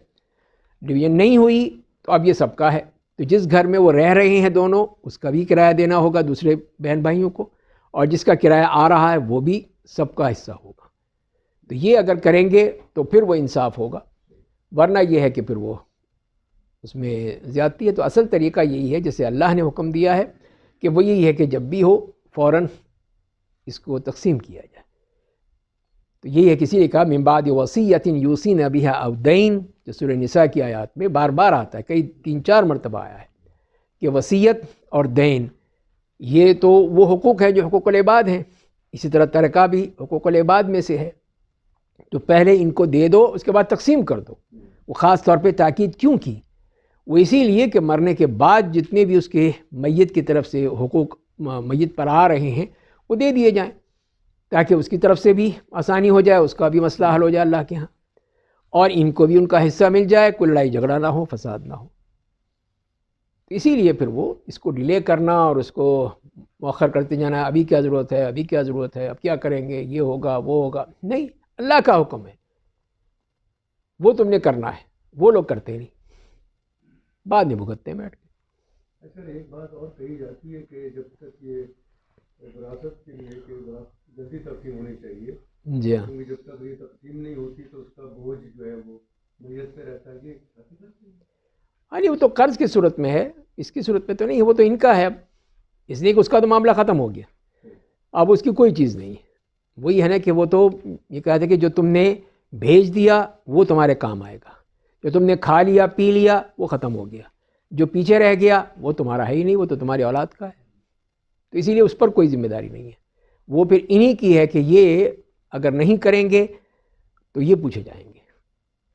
ڈویژن نہیں ہوئی تو اب یہ سب کا ہے. تو جس گھر میں وہ رہ رہے ہیں دونوں، اس کا بھی کرایہ دینا ہوگا دوسرے بہن بھائیوں کو، اور جس کا کرایہ آ رہا ہے وہ بھی سب کا حصہ ہوگا. تو یہ اگر کریں گے تو پھر وہ انصاف ہوگا، ورنہ یہ ہے کہ پھر وہ اس میں زیادتی ہے. تو اصل طریقہ یہی ہے جیسے اللہ نے حکم دیا ہے کہ وہ یہی ہے کہ جب بھی ہو فوراً اس کو تقسیم کیا جائے. تو یہی ہے، کسی نے کہا من بعد وصیۃ یوصین بہا او دین، جو سورہ نساء کی آیات میں بار بار آتا ہے، کئی 3-4 مرتبہ آیا ہے کہ وصیت اور دین یہ تو وہ حقوق ہیں جو حقوق العباد ہیں. اسی طرح ترکہ بھی حقوق العباد میں سے ہے. تو پہلے ان کو دے دو، اس کے بعد تقسیم کر دو. وہ خاص طور پہ تاکید کیوں کی؟ وہ اسی لیے کہ مرنے کے بعد جتنے بھی اس کے میت کی طرف سے حقوق میت پر آ رہے ہیں وہ دے دیے جائیں، تاکہ اس کی طرف سے بھی آسانی ہو جائے، اس کا بھی مسئلہ حل ہو جائے اللہ کے ہاں، اور ان کو بھی ان کا حصہ مل جائے، کوئی لڑائی جھگڑا نہ ہو، فساد نہ ہو. اسی لیے پھر وہ اس کو ڈیلے کرنا اور اس کو مؤخر کرتے جانا، ابھی کیا ضرورت ہے، ابھی کیا ضرورت ہے، اب کیا کریں گے، یہ ہوگا وہ ہوگا، نہیں، اللہ کا حکم ہے، وہ تم نے کرنا ہے. وہ لوگ کرتے نہیں، بعد میں بھگتتے ہیں بیٹھ کے. اچھا، ایک بات اور کہی جاتی ہے کہ جب تک یہ وراثت کے لیے کہ جلدی تقسیم ہونی چاہیے، جی ہاں، کیونکہ جب تک یہ تقسیم نہیں ہوتی تو اس کا بوجھ جو ہے وہ میت پہ رہتا ہے. یہ حقیقت ہے؟ ہاں نہیں، وہ تو قرض کی صورت میں ہے، اس کی صورت میں تو نہیں ہے، وہ تو ان کا ہے اب، اس لیے کہ اس کا تو معاملہ ختم ہو گیا، اب اس کی کوئی چیز نہیں ہے. وہی ہے نا کہ وہ تو یہ کہتے ہیں کہ جو تم نے بھیج دیا وہ تمہارے کام آئے گا، جو تم نے کھا لیا پی لیا وہ ختم ہو گیا، جو پیچھے رہ گیا وہ تمہارا ہے ہی نہیں، وہ تو تمہاری اولاد کا ہے. تو اسی لیے اس پر کوئی ذمہ داری نہیں ہے، وہ پھر انہی کی ہے کہ یہ اگر نہیں کریں گے تو یہ پوچھے جائیں گے.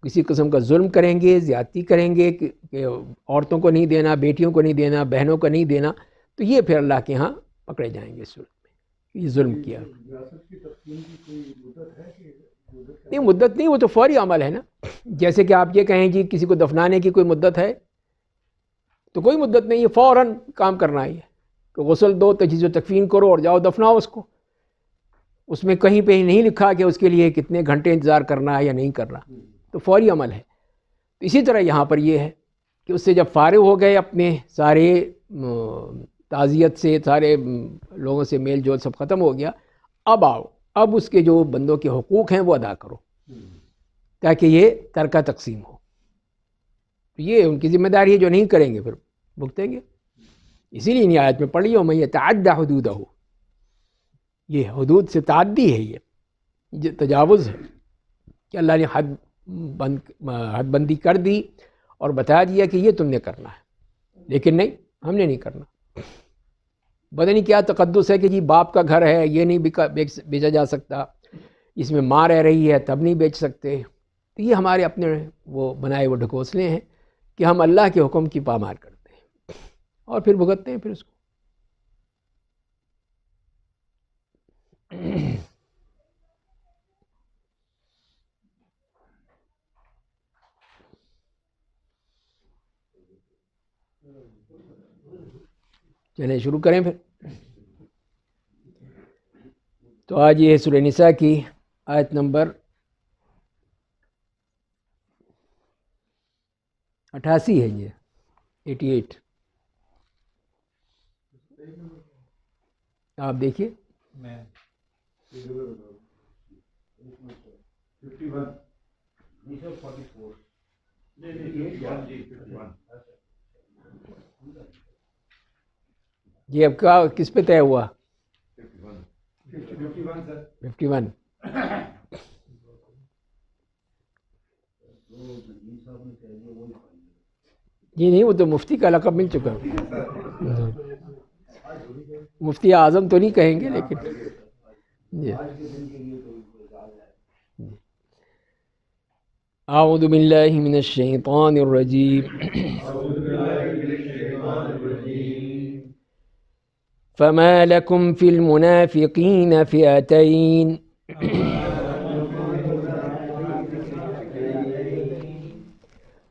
کسی قسم کا ظلم کریں گے، زیادتی کریں گے کہ عورتوں کو نہیں دینا، بیٹیوں کو نہیں دینا، بہنوں کو نہیں دینا، تو یہ پھر اللہ کے ہاں پکڑے جائیں گے اس صورت میں، یہ ظلم کیا. وراثت کی تقسیم کی کوئی مدت ہے کہ مدت نہیں، مدت نہیں، وہ تو فوری عمل ہے نا. جیسے کہ آپ یہ کہیں جی کسی کو دفنانے کی کوئی مدت ہے، تو کوئی مدت نہیں ہے، فوراً کام کرنا ہی ہے. کہ غسل دو، تجہیز و تکفین کرو اور جاؤ دفناؤ اس کو. اس میں کہیں پہ ہی نہیں لکھا کہ اس کے لیے کتنے گھنٹے انتظار کرنا ہے یا نہیں کرنا، تو فوری عمل ہے. تو اسی طرح یہاں پر یہ ہے کہ اس سے جب فارغ ہو گئے اپنے سارے تعزیت سے، سارے لوگوں سے میل جول سب ختم ہو گیا، اب آؤ، اب اس کے جو بندوں کے حقوق ہیں وہ ادا کرو تاکہ یہ ترکہ تقسیم ہو. یہ ان کی ذمہ داری ہے، جو نہیں کریں گے پھر بھگتیں گے. اسی لیے ان آیت میں پڑھی وَمَن يَتَعَدَّ حُدُودَهُ، یہ حدود سے تعدی ہے، یہ تجاوز ہے کہ اللہ نے حد بندی کر دی اور بتا دیا کہ یہ تم نے کرنا ہے، لیکن نہیں، ہم نے نہیں کرنا. پتہ نہیں کیا تقدس ہے کہ جی باپ کا گھر ہے یہ نہیں بیچا جا سکتا، اس میں ماں رہ رہی ہے تب نہیں بیچ سکتے. تو یہ ہمارے اپنے وہ بنائے وہ ڈھکوسلے ہیں کہ ہم اللہ کے حکم کی پامال کرتے ہیں اور پھر بھگتتے ہیں پھر اس کو. چلیں شروع کریں پھر. تو آج یہ سورہ نساء کی آیت نمبر 88 ہے، یہ 88 آپ دیکھیے. میں 51 نہیں سر 44 یہ اب کیا کس پہ طے ہوا؟ 51 سر. 51. جی نہیں، وہ تو مفتی کا لقب مل چکا. مفتی اعظم تو نہیں کہیں گے لیکن جی. اعوذ باللہ من الشیطان الرجیم. فما لكم في المنافقين فئتين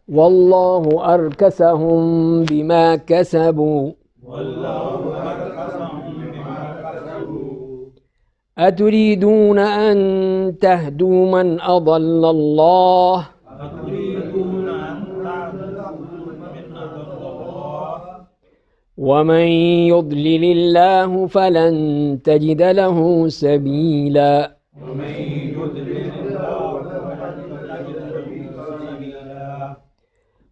والله أركسهم بما كسبوا أتريدون أن تهدوا من أضل الله ومن يضلل الله فلن تجد له سبيلا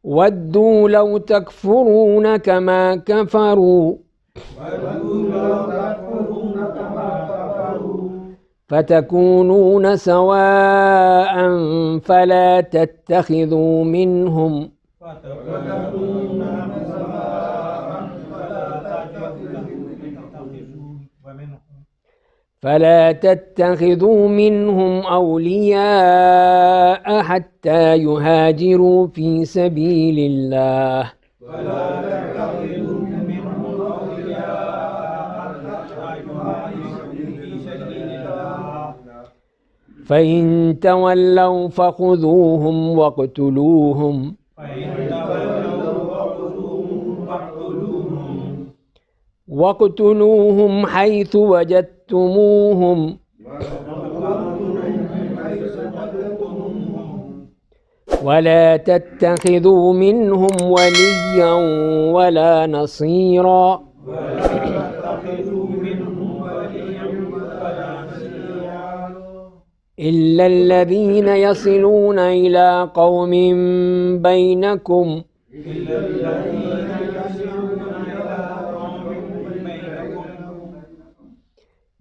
ودوا لو تكفرون كما كفروا فتكونون سواء فلا تتخذوا منهم أولياء حتى يهاجروا في سبيل الله فإن تولوا فخذوهم واقتلوهم حيث وجدتموهم ولا تتخذوا منهم وليا ولا نصيرا إلا الذين يصلون إلى قوم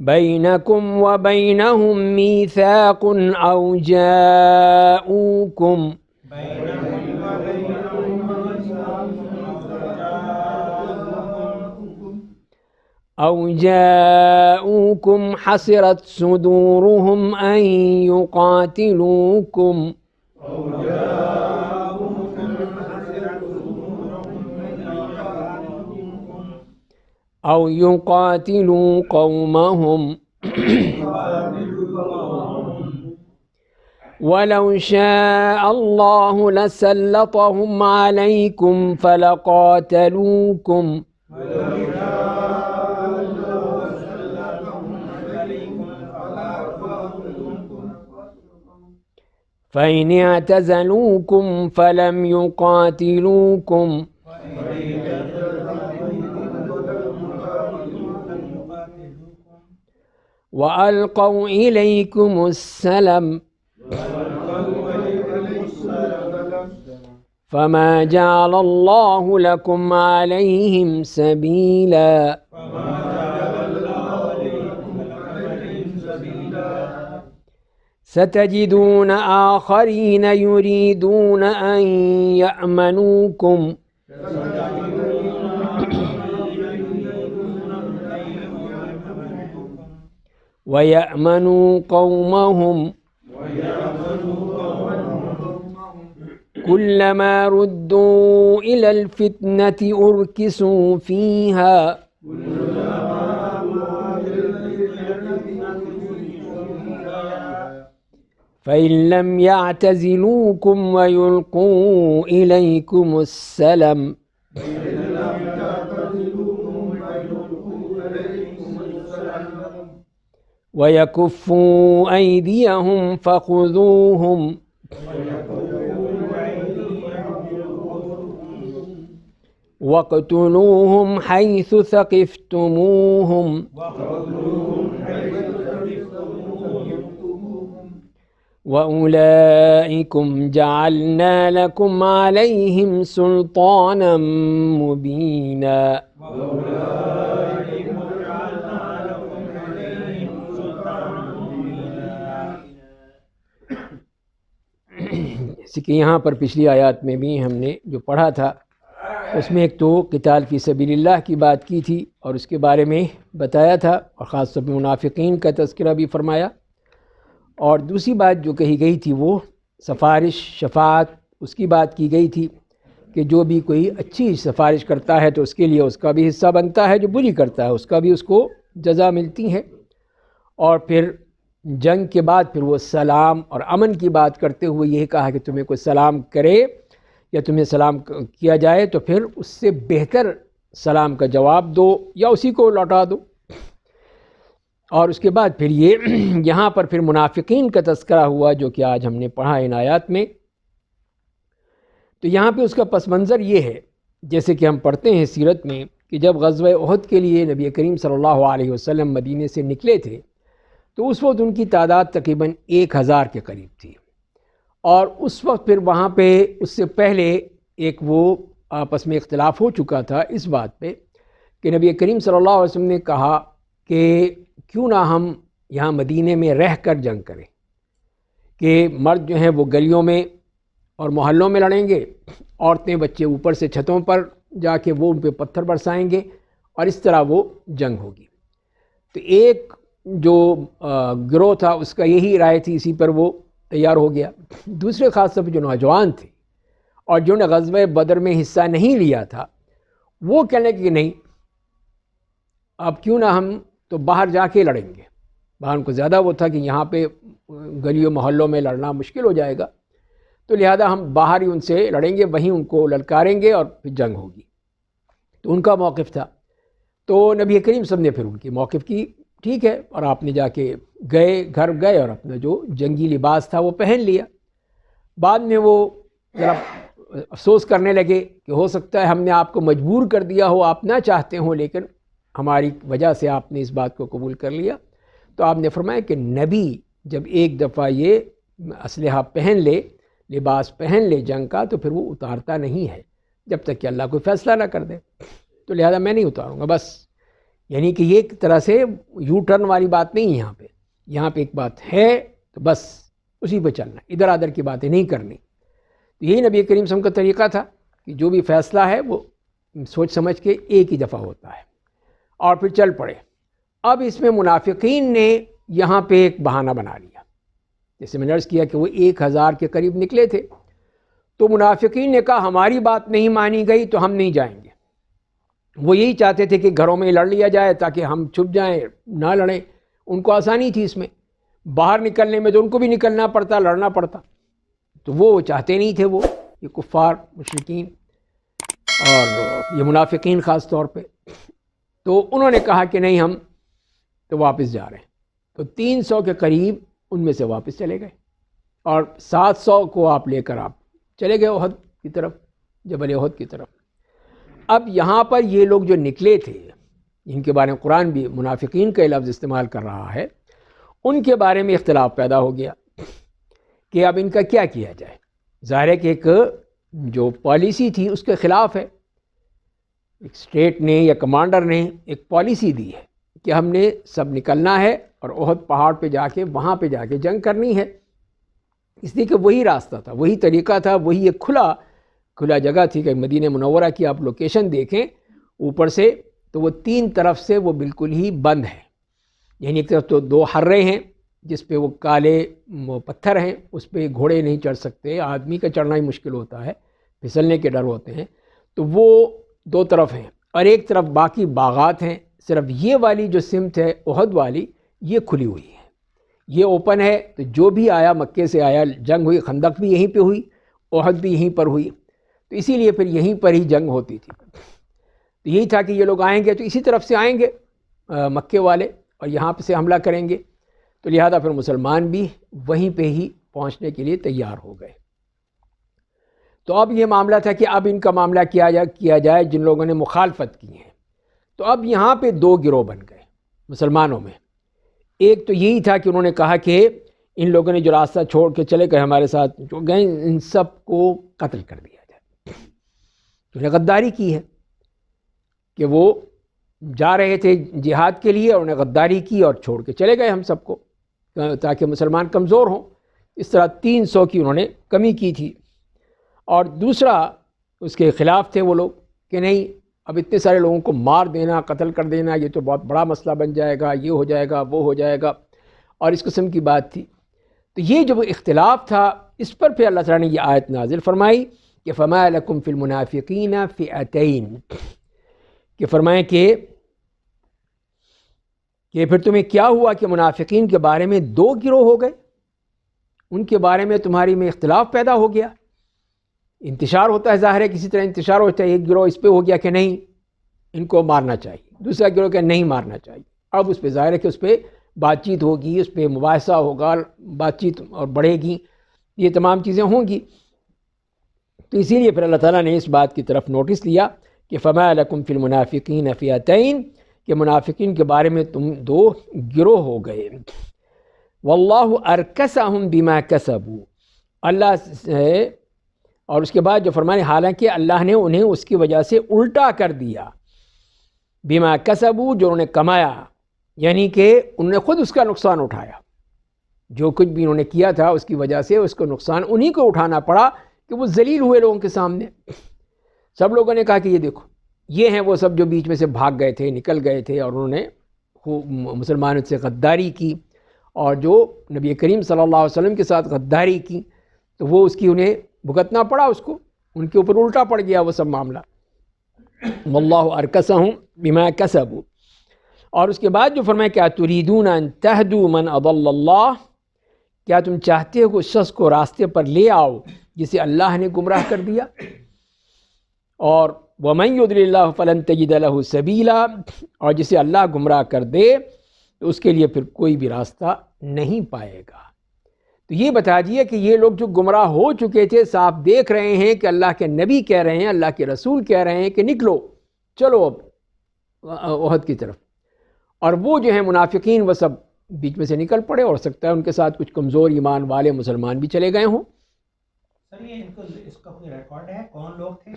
بينكم وبينهم ميثاق أو جاءوكم حصرت صدورهم أن يقاتلوا قومهم ولو شاء الله لسلطهم عليكم فلقاتلوكم فإن اعتزلوكم فلم يقاتلوكم وألقوا إليكم السلم فما جعل الله لكم عليهم سبيلا ستجدون آخرين يريدون أن يأمنوكم ويأمنوا قومهم كلما ردوا إلى الفتنة أركسوا فيها فإن لم يعتزلوكم ويلقوا إليكم السلم وَيَكُفُّوا أَيْدِيَهُمْ فَخُذُوهُمْ وَاقْتُلُوهُمْ حَيْثُ ثَقِفْتُمُوهُمْ وَأُولَئِكُمْ جَعَلْنَا لَكُمْ عَلَيْهِمْ سُلْطَانًا مُبِينًا. اسی کہ یہاں پر پچھلی آیات میں بھی ہم نے جو پڑھا تھا اس میں ایک تو قتال فی سبیل اللہ کی بات کی تھی اور اس کے بارے میں بتایا تھا، اور خاص طور پہ منافقین کا تذکرہ بھی فرمایا، اور دوسری بات جو کہی گئی تھی وہ سفارش شفاعت اس کی بات کی گئی تھی کہ جو بھی کوئی اچھی سفارش کرتا ہے تو اس کے لیے اس کا بھی حصہ بنتا ہے، جو بری کرتا ہے اس کا بھی اس کو جزا ملتی ہے، اور پھر جنگ کے بعد پھر وہ سلام اور امن کی بات کرتے ہوئے یہ کہا کہ تمہیں کوئی سلام کرے یا تمہیں سلام کیا جائے تو پھر اس سے بہتر سلام کا جواب دو یا اسی کو لوٹا دو. اور اس کے بعد پھر یہ یہاں پر پھر منافقین کا تذکرہ ہوا جو کہ آج ہم نے پڑھا ان آیات میں. تو یہاں پہ اس کا پس منظر یہ ہے جیسے کہ ہم پڑھتے ہیں سیرت میں کہ جب غزوہ احد کے لیے نبی کریم صلی اللہ علیہ وسلم مدینے سے نکلے تھے تو اس وقت ان کی تعداد تقریباً 1000 کے قریب تھی، اور اس وقت پھر وہاں پہ اس سے پہلے ایک وہ آپس میں اختلاف ہو چکا تھا اس بات پہ کہ نبی کریم صلی اللہ علیہ وسلم نے کہا کہ کیوں نہ ہم یہاں مدینے میں رہ کر جنگ کریں، کہ مرد جو ہیں وہ گلیوں میں اور محلوں میں لڑیں گے، عورتیں بچے اوپر سے چھتوں پر جا کے وہ ان پہ پتھر برسائیں گے، اور اس طرح وہ جنگ ہوگی. تو ایک جو گروہ تھا اس کا یہی رائے تھی، اسی پر وہ تیار ہو گیا. دوسرے خاص طور پہ جو نوجوان تھے اور جنہوں نے غزوہ بدر میں حصہ نہیں لیا تھا وہ کہنے لگے کہ نہیں، اب کیوں نہ ہم تو باہر جا کے لڑیں گے. باہر ان کو زیادہ وہ تھا کہ یہاں پہ گلیوں محلوں میں لڑنا مشکل ہو جائے گا، تو لہذا ہم باہر ہی ان سے لڑیں گے، وہیں ان کو للکاریں گے اور پھر جنگ ہوگی. تو ان کا موقف تھا. تو نبی کریم صلی اللہ علیہ وسلم نے پھر ان کی موقف کی ٹھیک ہے، اور آپ نے جا کے گھر گئے اور اپنا جو جنگی لباس تھا وہ پہن لیا. بعد میں وہ ذرا افسوس کرنے لگے کہ ہو سکتا ہے ہم نے آپ کو مجبور کر دیا ہو، آپ نہ چاہتے ہوں، لیکن ہماری وجہ سے آپ نے اس بات کو قبول کر لیا. تو آپ نے فرمایا کہ نبی جب ایک دفعہ یہ اسلحہ پہن لے، لباس پہن لے جنگ کا، تو پھر وہ اتارتا نہیں ہے جب تک کہ اللہ کوئی فیصلہ نہ کر دے. تو لہذا میں نہیں اتاروں گا بس. یعنی کہ یہ ایک طرح سے یو ٹرن والی بات نہیں ہے. یہاں پہ ایک بات ہے تو بس اسی پہ چلنا، ادھر ادھر کی باتیں نہیں کرنی. تو یہی نبی کریم صلی اللہ علیہ وسلم کا طریقہ تھا کہ جو بھی فیصلہ ہے وہ سوچ سمجھ کے ایک ہی دفعہ ہوتا ہے اور پھر چل پڑے. اب اس میں منافقین نے یہاں پہ ایک بہانہ بنا لیا. جیسے میں نے عرض کیا کہ وہ 1000 کے قریب نکلے تھے، تو منافقین نے کہا ہماری بات نہیں مانی گئی تو ہم نہیں جائیں گے. وہ یہی چاہتے تھے کہ گھروں میں لڑ لیا جائے تاکہ ہم چھپ جائیں، نہ لڑیں. ان کو آسانی تھی اس میں، باہر نکلنے میں تو ان کو بھی نکلنا پڑتا، لڑنا پڑتا. تو وہ چاہتے نہیں تھے، وہ یہ کفار مشرکین اور یہ منافقین خاص طور پہ. تو انہوں نے کہا کہ نہیں، ہم تو واپس جا رہے ہیں. تو 300 کے قریب ان میں سے واپس چلے گئے، اور 700 کو آپ لے کر آپ چلے گئے احد کی طرف، جبل احد کی طرف. اب یہاں پر یہ لوگ جو نکلے تھے، جن کے بارے میں قرآن بھی منافقین کا لفظ استعمال کر رہا ہے، ان کے بارے میں اختلاف پیدا ہو گیا کہ اب ان کا کیا کیا جائے. ظاہر ہے کہ ایک جو پالیسی تھی اس کے خلاف ہے. ایک اسٹیٹ نے یا کمانڈر نے ایک پالیسی دی ہے کہ ہم نے سب نکلنا ہے اور احد پہاڑ پہ جا کے وہاں پہ جا کے جنگ کرنی ہے. اس لیے کہ وہی راستہ تھا، وہی طریقہ تھا، وہی ایک کھلا جگہ تھی. کہ مدینہ منورہ کی آپ لوکیشن دیکھیں اوپر سے تو وہ 3 طرف سے وہ بالکل ہی بند ہے. یعنی ایک طرف تو 2 حرے ہیں جس پہ وہ کالے پتھر ہیں، اس پہ گھوڑے نہیں چڑھ سکتے، آدمی کا چڑھنا ہی مشکل ہوتا ہے، پھسلنے کے ڈر ہوتے ہیں. تو وہ 2 طرف ہیں، اور ایک طرف باقی باغات ہیں. صرف یہ والی جو سمت ہے احد والی، یہ کھلی ہوئی ہے، یہ اوپن ہے. تو جو بھی آیا مکے سے آیا، جنگ ہوئی، خندق بھی یہیں پہ ہوئی، احد بھی یہیں پر ہوئی. تو اسی لیے پھر یہیں پر ہی جنگ ہوتی تھی. تو یہی تھا کہ یہ لوگ آئیں گے تو اسی طرف سے آئیں گے مکے والے، اور یہاں پہ سے حملہ کریں گے. تو لہذا پھر مسلمان بھی وہیں پہ ہی پہنچنے کے لیے تیار ہو گئے۔ تو اب یہ معاملہ تھا کہ اب ان کا معاملہ کیا جائے جن لوگوں نے مخالفت کی ہے۔ تو اب یہاں پہ دو گروہ بن گئے مسلمانوں میں۔ ایک تو یہی تھا کہ انہوں نے کہا کہ ان لوگوں نے جو راستہ چھوڑ کے چلے گئے ہمارے ساتھ جو گئے، ان سب کو قتل کر دیا جائے۔ انہوں نے غداری کی ہے کہ وہ جا رہے تھے جہاد کے لیے اور انہیں غداری کی اور چھوڑ کے چلے گئے ہم سب کو، تاکہ مسلمان کمزور ہوں۔ اس طرح 300 کی انہوں نے کمی کی تھی۔ اور دوسرا اس کے خلاف تھے وہ لوگ کہ نہیں، اب اتنے سارے لوگوں کو مار دینا، قتل کر دینا، یہ تو بہت بڑا مسئلہ بن جائے گا، یہ ہو جائے گا، وہ ہو جائے گا، اور اس قسم کی بات تھی۔ تو یہ جو اختلاف تھا، اس پر پھر اللہ تعالیٰ نے یہ آیت نازل فرمائی کہ فما لکم فی المنافقین فئتین، کہ فرمائیں کہ پھر تمہیں کیا ہوا کہ منافقین کے بارے میں دو گروہ ہو گئے، ان کے بارے میں تمہاری میں اختلاف پیدا ہو گیا۔ انتشار ہوتا ہے، ظاہر ہے کسی طرح انتشار ہوتا ہے، ایک گروہ اس پہ ہو گیا کہ نہیں ان کو مارنا چاہیے، دوسرا گروہ کہ نہیں مارنا چاہیے۔ اب اس پہ ظاہر ہے کہ اس پہ بات چیت ہوگی، اس پہ مباحثہ ہوگا، بات چیت اور بڑھے گی، یہ تمام چیزیں ہوں گی۔ تو اسی لیے پھر اللہ تعالیٰ نے اس بات کی طرف نوٹس لیا کہ فما لکم فی المنافقین فئتین، کہ منافقین کے بارے میں تم دو گروہ ہو گئے۔ واللہ ارکسہم بما کسبوا، اللہ سے، اور اس کے بعد جو فرمانے حالانکہ اللہ نے انہیں اس کی وجہ سے الٹا کر دیا، بما کسبوا، جو انہوں نے کمایا، یعنی کہ انہوں نے خود اس کا نقصان اٹھایا، جو کچھ بھی انہوں نے کیا تھا اس کی وجہ سے اس کو نقصان انہی کو اٹھانا پڑا کہ وہ ذلیل ہوئے لوگوں کے سامنے۔ سب لوگوں نے کہا کہ یہ دیکھو یہ ہیں وہ سب جو بیچ میں سے بھاگ گئے تھے، نکل گئے تھے، اور انہوں نے مسلمانوں سے غداری کی، اور جو نبی کریم صلی اللہ علیہ وسلم کے ساتھ غداری کی تو وہ اس کی انہیں بھگتنا پڑا، اس کو ان کے اوپر الٹا پڑ گیا وہ سب معاملہ۔ واللہ ارکسہم بما کسبوا، اور اس کے بعد جو فرمایا کیا تريدون ان تهدوا من اضل اللہ، کیا تم چاہتے ہو کہ اس شخص کو راستے پر لے آؤ جسے اللہ نے گمراہ کر دیا، اور ومن يضلل اللہ فلن تجد له سبیلا، اور جسے اللہ گمراہ کر دے تو اس کے لیے پھر کوئی بھی راستہ نہیں پائے گا۔ تو یہ بتا دیا کہ یہ لوگ جو گمراہ ہو چکے تھے، صاحب دیکھ رہے ہیں کہ اللہ کے نبی کہہ رہے ہیں، اللہ کے رسول کہہ رہے ہیں کہ نکلو، چلو اب احد کی طرف، اور وہ جو ہیں منافقین وہ سب بیچ میں سے نکل پڑے، اور ہو سکتا ہے ان کے ساتھ کچھ کمزور ایمان والے مسلمان بھی چلے گئے ہوں۔ سر یہ ان کو اس کا کوئی ریکارڈ ہے کون لوگ تھے،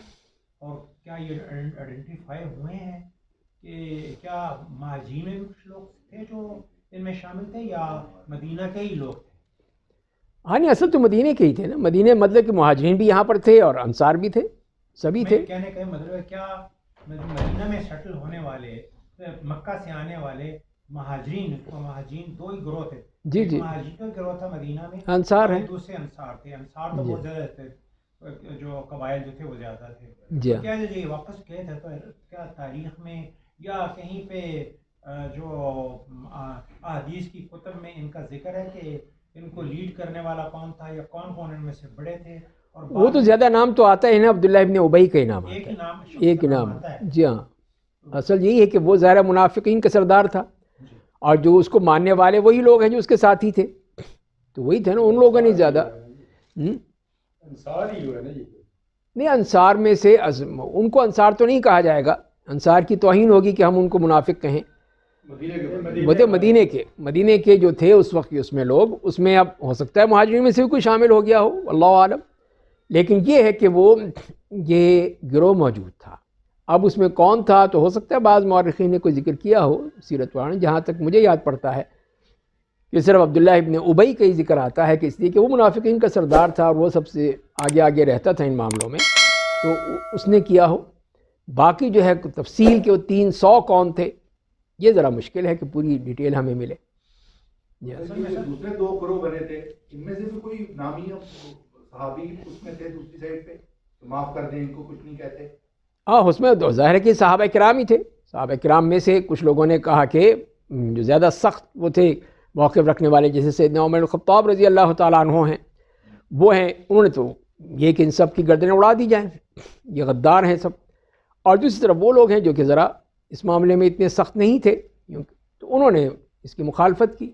اور کیا یہ آئیڈینٹیفائی ہوئے ہیں کہ کیا مہاجرین میں بھی کچھ لوگ تھے جو ان میں شامل تھے، یا مدینہ کے ہی لوگ تھے؟ ہاں نہیں، اصل تو مدینے کے ہی تھے نا، مدینے مطلب کہ مہاجرین بھی یہاں پر تھے اور انصار بھی تھے، سبھی تھے۔ کہنے کا مطلب ہے کیا مدینہ میں سیٹل ہونے والے، مکہ سے آنے والے مہاجرین دو ہی گروہ تھے؟ جی جی، مہاجرین کا گروہ تھا مدینہ میں، انصار ہیں، دوسرے انصار تھے۔ انصار تو بہت زیادہ تھے، جو قبائل جو تھے وہ زیادہ تھے۔ جی کیا یہ واپس گئے تھے تو کیا تاریخ میں یا کہیں پہ جو احادیث کی کتب میں ان کا ذکر ہے کہ ان کو لیڈ کرنے والا کون تھا، یا کون کون ان میں سے بڑے تھے؟ اور وہ تو زیادہ نام تو آتا ہے نا، عبداللہ ابن ابی کا ہی نام ایک آتا ہی ہے، نام ایک نام، جی ہاں۔ اصل یہی ہے کہ وہ ظاہر منافقین کا سردار تھا، اور جو اس کو ماننے والے وہی لوگ ہیں جو اس کے ساتھی تھے، تو وہی تھے نا، ان لوگوں نے زیادہ انصار ہی ہوئے نا یہ۔ نہیں، انصار میں سے ان کو انصار تو نہیں کہا جائے گا، انصار کی توہین ہوگی کہ ہم ان کو منافق کہیں۔ وہ تھے مدینے کے جو تھے اس وقت اس میں لوگ، اس میں اب ہو سکتا ہے مہاجرین میں سے بھی کوئی شامل ہو گیا ہو، اللہ عالم، لیکن یہ ہے کہ وہ یہ گروہ موجود تھا۔ اب اس میں کون تھا تو ہو سکتا ہے بعض مورخین نے کوئی ذکر کیا ہو، سیرت والوں نے، جہاں تک مجھے یاد پڑتا ہے کہ صرف عبداللہ ابن ابی کا ہی ذکر آتا ہے، کہ اس لیے کہ وہ منافقین کا سردار تھا اور وہ سب سے آگے رہتا تھا ان معاملوں میں، تو اس نے کیا ہو۔ باقی جو ہے تفصیل کے وہ 300 کون تھے، یہ ذرا مشکل ہے کہ پوری ڈیٹیل ہمیں ملے۔ دوسرے دو گروہ بنے تھے، ان میں سے بھی کوئی نامی صحابی اس میں تھے دوسری سائڈ پہ، معاف کر دیں ان کو کچھ نہیں کہتے؟ ہاں، اس میں ظاہر ہے کہ صحابہ کرام ہی تھے، صحابہ کرام میں سے کچھ لوگوں نے کہا کہ جو زیادہ سخت وہ تھے موقف رکھنے والے، جیسے سیدنا عمر الخطاب رضی اللہ تعالیٰ عنہ ہیں، وہ ہیں، انہوں نے تو یہ کہ ان سب کی گردنیں اڑا دی جائیں، یہ غدار ہیں سب۔ اور دوسری طرف وہ لوگ ہیں جو کہ ذرا اس معاملے میں اتنے سخت نہیں تھے، تو انہوں نے اس کی مخالفت کی۔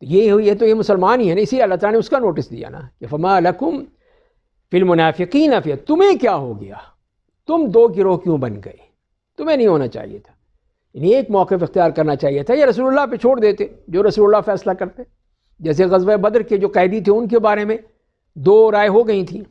تو یہ تو یہ مسلمان ہی ہے نا، اسی اللہ تعالیٰ نے اس کا نوٹس دیا نا کہ فما لکم فی المنافقین فی، تمہیں کیا ہو گیا، تم دو گروہ کیوں بن گئے، تمہیں نہیں ہونا چاہیے تھا، یعنی ایک موقف اختیار کرنا چاہیے تھا، یا رسول اللہ پہ چھوڑ دیتے جو رسول اللہ فیصلہ کرتے. جیسے غزوہ بدر کے جو قیدی تھے ان کے بارے میں دو رائے ہو گئی تھیں،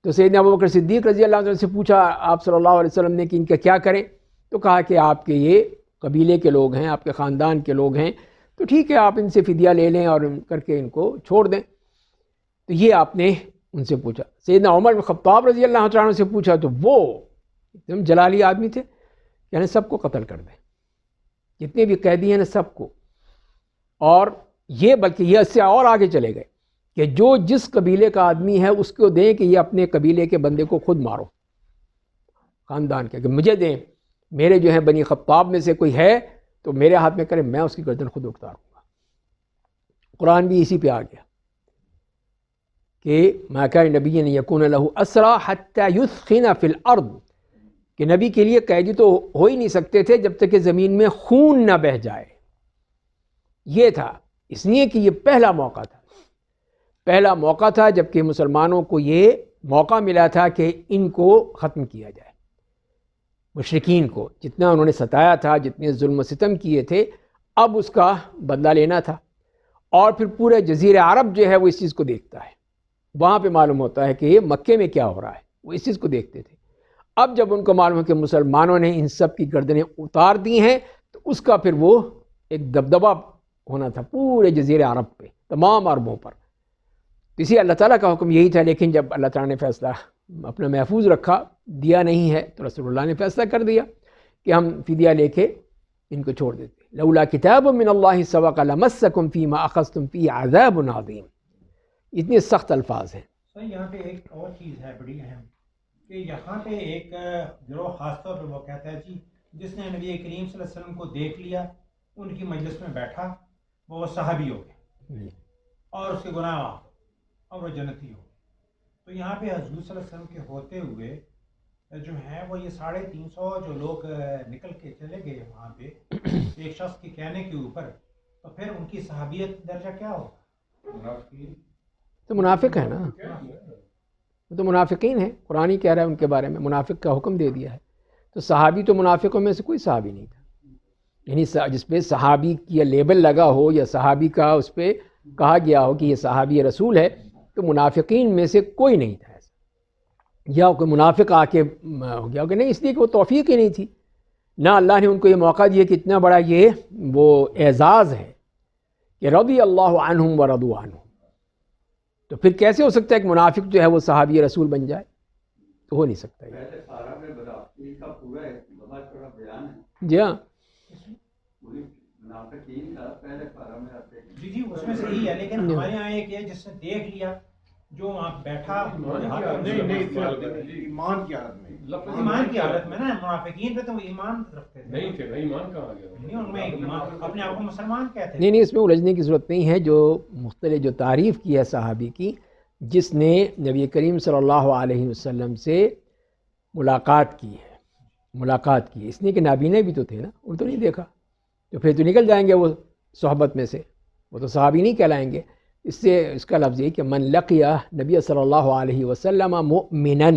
تو سیدنا ابوبکر صدیق رضی اللہ عنہ سے پوچھا آپ صلی اللہ علیہ وسلم نے کہ ان کا کیا کریں، تو کہا کہ آپ کے یہ قبیلے کے لوگ ہیں، آپ کے خاندان کے لوگ ہیں، تو ٹھیک ہے آپ ان سے فدیہ لے لیں اور کر کے ان کو چھوڑ دیں. تو یہ آپ نے ان سے پوچھا. سیدنا عمر بن خطاب رضی اللہ عنہ سے پوچھا تو وہ ایک دم جلالی آدمی تھے، یعنی سب کو قتل کر دیں، جتنے بھی قیدی ہیں نا سب کو. اور یہ بلکہ یہ اس سے اور آگے چلے گئے کہ جو جس قبیلے کا آدمی ہے اس کو دیں کہ یہ اپنے قبیلے کے بندے کو خود مارو، خاندان کے، کہ مجھے دیں، میرے جو ہیں بنی خطاب میں سے کوئی ہے تو میرے ہاتھ میں کرے، میں اس کی گردن خود اتاروں گا. قرآن بھی اسی پہ آ گیا کہ ما کان نبی یکون لہ اسریٰ حتی یثخن فی الارض، کہ نبی کے لیے قیدی تو ہو ہی نہیں سکتے تھے جب تک کہ زمین میں خون نہ بہہ جائے. یہ تھا اس لیے کہ یہ پہلا موقع تھا جب کہ مسلمانوں کو یہ موقع ملا تھا کہ ان کو ختم کیا جائے، مشرکین کو جتنا انہوں نے ستایا تھا، جتنے ظلم و ستم کیے تھے، اب اس کا بدلہ لینا تھا. اور پھر پورے جزیرہ عرب جو ہے وہ اس چیز کو دیکھتا ہے، وہاں پہ معلوم ہوتا ہے کہ یہ مکے میں کیا ہو رہا ہے، وہ اس چیز کو دیکھتے تھے. اب جب ان کو معلوم ہے کہ مسلمانوں نے ان سب کی گردنیں اتار دی ہیں تو اس کا پھر وہ ایک دبدبہ ہونا تھا پورے جزیرہ عرب پہ، تمام عربوں پر. اسی اللہ تعالیٰ کا حکم یہی تھا، لیکن جب اللہ تعالیٰ نے فیصلہ اپنا محفوظ رکھا، دیا نہیں ہے، تو رسول اللہ نے فیصلہ کر دیا کہ ہم فدیہ لے کے ان کو چھوڑ دیتے. لولا کتاب من اللہ سبق لمسکم فیما اخذتم فیہ عذاب عظیم. اتنے سخت الفاظ ہیں. سر یہاں پہ ایک اور چیز ہے بڑی اہم، کہ یہاں پہ ایک گروہ خاص طور پہ وہ کہتا ہے جی جس نے نبی کریم صلی اللہ علیہ وسلم کو دیکھ لیا، ان کی مجلس میں بیٹھا، وہ صحابی ہو گئے اور اس کے گناہ معاف اور وہ جنتی ہو. تو یہاں پہ حضور صلی اللہ علیہ وسلم کے ہوتے ہوئے جو ہیں وہ یہ 350 جو لوگ نکل کے چلے گئے وہاں پہ ایک شخص کے کہنے کے اوپر، تو پھر ان کی صحابیت درجہ کیا ہوگا؟ تو منافق ہے نا، وہ تو منافقین ہیں. قرآن ہی کہہ رہا ہے ان کے بارے میں، منافق کا حکم دے دیا ہے. تو صحابی تو منافقوں میں سے کوئی صحابی نہیں تھا، یعنی جس پہ صحابی کی لیبل لگا ہو یا صحابی کا اس پہ کہا گیا ہو کہ یہ صحابی رسول ہے، تو منافقین میں سے کوئی نہیں تھا ایسا. یا کوئی منافق آ کے ہو گیا کہ نہیں، اس لیے کہ وہ توفیق ہی نہیں تھی. نہ اللہ نے ان کو یہ موقع دیا کہ اتنا بڑا یہ وہ اعزاز ہے کہ رضی اللہ عنہم ورضوا عنہ. تو پھر کیسے ہو سکتا ہے کہ منافق جو ہے وہ صحابی رسول بن جائے؟ تو ہو نہیں سکتا. جی ہاں، جی اس میں سے ہی ہے، لیکن ہمارے یہاں ایک ہے جس نے دیکھ لیا، جو وہاں بیٹھا ایمان کی حالت میں، ایمان کی حالت میں نا، منافقین پہ تو وہ ایمان رکھتے تھے، نہیں تھے، ایمان کہاں گیا؟ نہیں ان میں اپنے آپ کو مسلمان کہتے نہیں اس میں الجھنے کی ضرورت نہیں ہے. جو مختلف جو تعریف کی ہے صحابی کی، جس نے نبی کریم صلی اللہ علیہ وسلم سے ملاقات کی ہے، اس لیے کہ نابینے بھی تو تھے نا، انہوں تو نہیں دیکھا، تو پھر تو نکل جائیں گے وہ صحبت میں سے، وہ تو صحابی نہیں کہلائیں گے. اس سے اس کا لفظ یہ کہ من لقیہ نبی صلی اللہ علیہ وسلم مؤمنا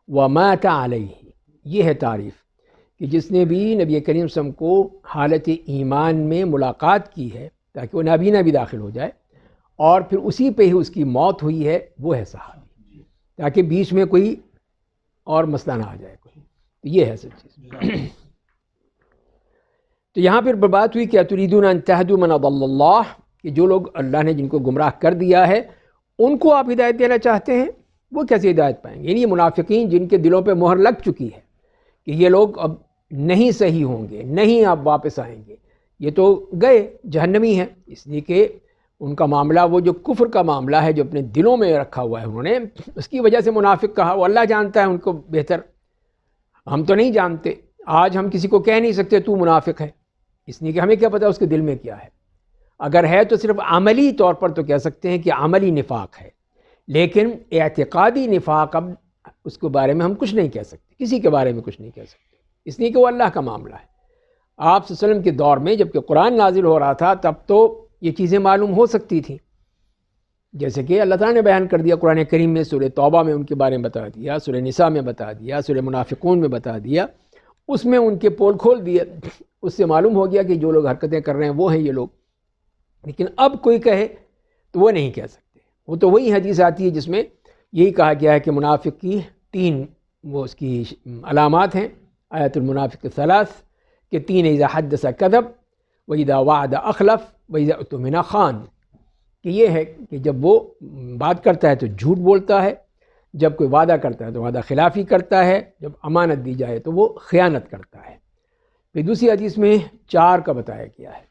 ومات علیہ، یہ ہے تعریف کہ جس نے بھی نبی کریم صلی اللہ علیہ وسلم کو حالت ایمان میں ملاقات کی ہے تاکہ وہ نابینا بھی داخل ہو جائے، اور پھر اسی پہ ہی اس کی موت ہوئی ہے، وہ ہے صحابی، تاکہ بیچ میں کوئی اور مسئلہ نہ آ جائے کوئی. تو یہ ہے سب چیز. تو یہاں پھر بات ہوئی کہ اتریدون ان تہدوا من اضل اللہ، کہ جو لوگ اللہ نے جن کو گمراہ کر دیا ہے ان کو آپ ہدایت دینا چاہتے ہیں، وہ کیسے ہدایت پائیں گے؟ یعنی یہ منافقین جن کے دلوں پہ مہر لگ چکی ہے کہ یہ لوگ اب نہیں صحیح ہوں گے، نہیں اب واپس آئیں گے، یہ تو گئے جہنمی ہیں. اس لیے کہ ان کا معاملہ وہ جو کفر کا معاملہ ہے جو اپنے دلوں میں رکھا ہوا ہے انہوں نے، اس کی وجہ سے منافق کہا. وہ اللہ جانتا ہے ان کو بہتر، ہم تو نہیں جانتے. آج ہم کسی کو کہہ نہیں سکتے تو منافق ہے، اس لیے کہ ہمیں کیا پتہ اس کے دل میں کیا ہے. اگر ہے تو صرف عملی طور پر تو کہہ سکتے ہیں کہ عملی نفاق ہے، لیکن اعتقادی نفاق اب اس کے بارے میں ہم کچھ نہیں کہہ سکتے، کسی کے بارے میں کچھ نہیں کہہ سکتے، اس لیے کہ وہ اللہ کا معاملہ ہے. آپ صلی اللہ علیہ وسلم کے دور میں جب کہ قرآن نازل ہو رہا تھا تب تو یہ چیزیں معلوم ہو سکتی تھیں، جیسے کہ اللہ تعالیٰ نے بیان کر دیا قرآن کریم میں، سورہ توبہ میں ان کے بارے میں بتا دیا، سورہ نساء میں بتا دیا، سورہ منافقون میں بتا دیا، اس میں ان کے پول کھول دیے، اس سے معلوم ہو گیا کہ جو لوگ حرکتیں کر رہے ہیں وہ ہیں یہ لوگ۔ لیکن اب کوئی کہے تو وہ نہیں کہہ سکتے، وہ تو وہی حدیث آتی ہے جس میں یہی کہا گیا ہے کہ منافق کی 3 وہ اس کی علامات ہیں، آیت المنافق 3 کہ 3 اذا حدث کذب واذا وعد اخلف واذا اؤتمن خان، کہ یہ ہے کہ جب وہ بات کرتا ہے تو جھوٹ بولتا ہے، جب کوئی وعدہ کرتا ہے تو وعدہ خلافی کرتا ہے، جب امانت دی جائے تو وہ خیانت کرتا ہے۔ پھر دوسری حدیث میں 4 کا بتایا گیا ہے،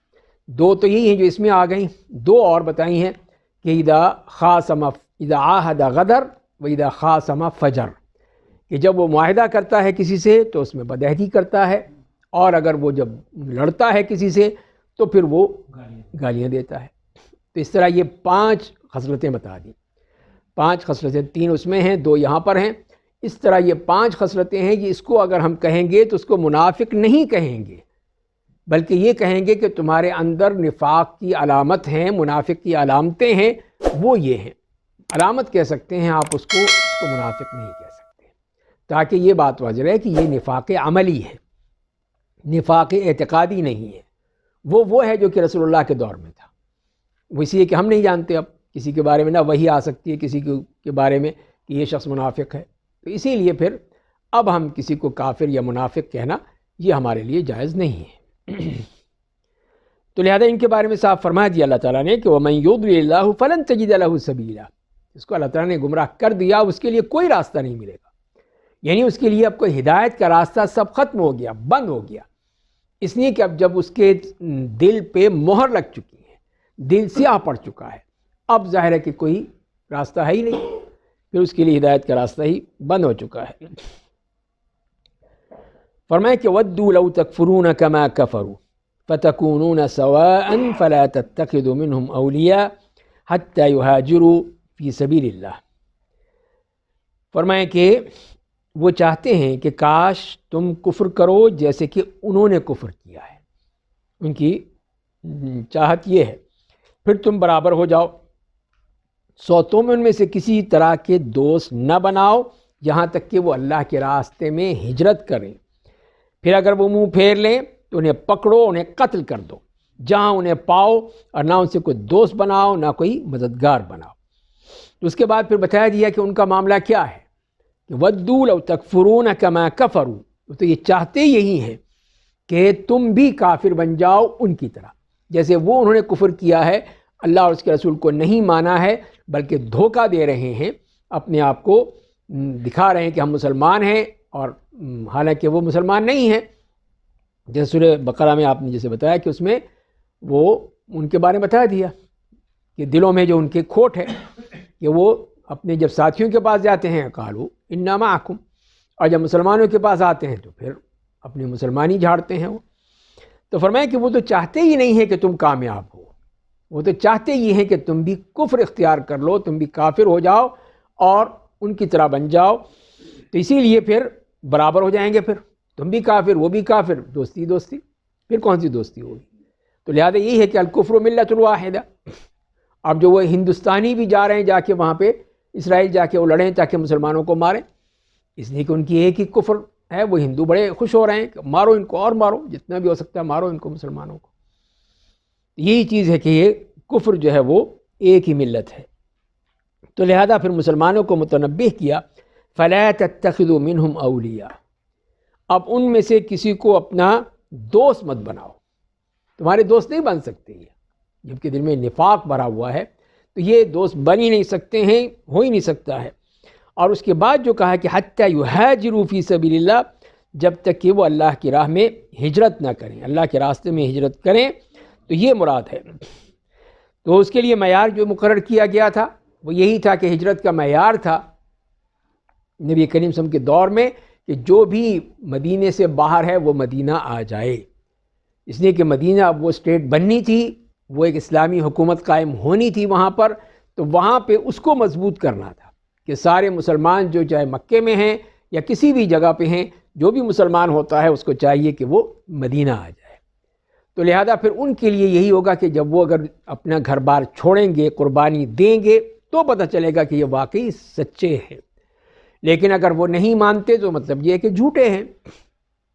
2 تو یہی ہیں جو اس میں آ گئیں، 2 اور بتائی ہیں کہ اذا عاہد غدر و اذا خاصم فجر، کہ جب وہ معاہدہ کرتا ہے کسی سے تو اس میں بدعہدی کرتا ہے، اور اگر وہ جب لڑتا ہے کسی سے تو پھر وہ گالیاں دیتا ہے۔ تو اس طرح یہ 5 خصلتیں بتا دیں، 5 خصلتیں، 3 اس میں ہیں، 2 یہاں پر ہیں۔ اس طرح یہ 5 خصلتیں ہیں، اس کو اگر ہم کہیں گے تو اس کو منافق نہیں کہیں گے، بلکہ یہ کہیں گے کہ تمہارے اندر نفاق کی علامت ہیں، منافق کی علامتیں ہیں، وہ یہ ہیں۔ علامت کہہ سکتے ہیں آپ اس کو منافق نہیں کہہ سکتے، تاکہ یہ بات واضح رہے کہ یہ نفاق عملی ہے، نفاق اعتقادی نہیں ہے۔ وہ ہے جو کہ رسول اللہ کے دور میں تھا، وہ اس لیے کہ ہم نہیں جانتے اب کسی کے بارے میں، نہ وہی آ سکتی ہے کسی کے بارے میں کہ یہ شخص منافق ہے، تو اسی لیے پھر اب ہم کسی کو کافر یا منافق کہنا یہ ہمارے لیے جائز نہیں ہے۔ تو لہذا ان کے بارے میں صاف فرما دیا اللہ تعالیٰ نے کہ وَمَن يُضْلِلِ اللَّهُ فَلَن تَجِدَ لَهُ سَبِيلًا، اس کو اللہ تعالیٰ نے گمراہ کر دیا، اس کے لیے کوئی راستہ نہیں ملے گا، یعنی اس کے لیے اب کوئی ہدایت کا راستہ سب ختم ہو گیا، بند ہو گیا، اس لیے کہ اب جب اس کے دل پہ مہر لگ چکی ہے، دل سیاہ پڑ چکا ہے، اب ظاہر ہے کہ کوئی راستہ ہے ہی نہیں، پھر اس کے لیے ہدایت کا راستہ ہی بند ہو چکا ہے۔ فرمایا کہ وَدُّوا لَوْ تَكْفُرُونَ كَمَا كَفَرُوا فَتَكُونُونَ سَوَاءً فَلَا تَتَّخِذُوا مِنْهُمْ أَوْلِيَاءَ حَتَّى يُهَاجِرُوا فِي سَبِيلِ اللَّهِ، فرمایا کہ وہ چاہتے ہیں کہ کاش تم کفر کرو جیسے کہ انہوں نے کفر کیا ہے، ان کی چاہت یہ ہے، پھر تم برابر ہو جاؤ، سو تم ان میں سے کسی طرح کے دوست نہ بناؤ یہاں تک کہ وہ اللہ کے راستے میں ہجرت کریں، پھر اگر وہ منہ پھیر لیں تو انہیں پکڑو، انہیں قتل کر دو جہاں انہیں پاؤ، اور نہ ان سے کوئی دوست بناؤ نہ کوئی مددگار بناؤ۔ تو اس کے بعد پھر بتایا دیا کہ ان کا معاملہ کیا ہے، کہ وَدُّوا لَوْ تَكْفُرُونَ كَمَا كَفَرُوا، تو یہ چاہتے یہی ہیں کہ تم بھی کافر بن جاؤ ان کی طرح، جیسے وہ انہوں نے کفر کیا ہے، اللہ اور اس کے رسول کو نہیں مانا ہے، بلکہ دھوکہ دے رہے ہیں، اپنے آپ کو دکھا رہے ہیں کہ ہم مسلمان ہیں اور حالانکہ وہ مسلمان نہیں ہیں۔ جیسے سورہ بقرہ میں آپ نے جیسے بتایا کہ اس میں وہ ان کے بارے میں بتا دیا کہ دلوں میں جو ان کے کھوٹ ہے کہ وہ اپنے جب ساتھیوں کے پاس جاتے ہیں قالوا انا معکم، اور جب مسلمانوں کے پاس آتے ہیں تو پھر اپنی مسلمانی جھاڑتے ہیں۔ وہ تو فرمایا کہ وہ تو چاہتے ہی نہیں ہیں کہ تم کامیاب ہو، وہ تو چاہتے ہی ہیں کہ تم بھی کفر اختیار کر لو، تم بھی کافر ہو جاؤ اور ان کی طرح بن جاؤ، تو اسی لیے پھر برابر ہو جائیں گے، پھر تم بھی کافر وہ بھی کافر، دوستی دوستی، پھر کون سی دوستی ہوگی؟ تو لہذا یہی ہے کہ الکفر ملت واحدہ۔ اب جو وہ ہندوستانی بھی جا رہے ہیں، جا کے وہاں پہ اسرائیل جا کے وہ لڑیں تاکہ مسلمانوں کو ماریں، اس لیے کہ ان کی ایک ہی کفر ہے، وہ ہندو بڑے خوش ہو رہے ہیں کہ مارو ان کو اور مارو، جتنا بھی ہو سکتا ہے مارو ان کو، مسلمانوں کو۔ یہی چیز ہے کہ یہ کفر جو ہے وہ ایک ہی ملت ہے۔ تو لہذا پھر مسلمانوں کو متنبہ کیا فَلَا تَتَّخِذُوا مِنْهُمْ أَوْلِيَاءَ، اب ان میں سے کسی کو اپنا دوست مت بناؤ، تمہارے دوست نہیں بن سکتے یہ، جبکہ دل میں نفاق بھرا ہوا ہے تو یہ دوست بن ہی نہیں سکتے ہیں، ہو ہی نہیں سکتا ہے۔ اور اس کے بعد جو کہا کہ حَتَّى يُهَاجِرُوا فِي سَبِيلِ اللَّهِ، جب تک کہ وہ اللہ کی راہ میں ہجرت نہ کریں، اللہ کے راستے میں ہجرت کریں، تو یہ مراد ہے۔ تو اس کے لیے معیار جو مقرر کیا گیا تھا وہ یہی تھا کہ ہجرت کا معیار تھا نبی کریم صلی اللہ علیہ وسلم کے دور میں کہ جو بھی مدینے سے باہر ہے وہ مدینہ آ جائے، اس لیے کہ مدینہ اب وہ اسٹیٹ بننی تھی، وہ ایک اسلامی حکومت قائم ہونی تھی وہاں پر، تو وہاں پہ اس کو مضبوط کرنا تھا کہ سارے مسلمان جو چاہے مکے میں ہیں یا کسی بھی جگہ پہ ہیں، جو بھی مسلمان ہوتا ہے اس کو چاہیے کہ وہ مدینہ آ جائے۔ تو لہذا پھر ان کے لیے یہی ہوگا کہ جب وہ اگر اپنا گھر بار چھوڑیں گے، قربانی دیں گے، تو پتہ چلے گا کہ یہ واقعی سچے ہیں۔ لیکن اگر وہ نہیں مانتے تو مطلب یہ ہے کہ جھوٹے ہیں،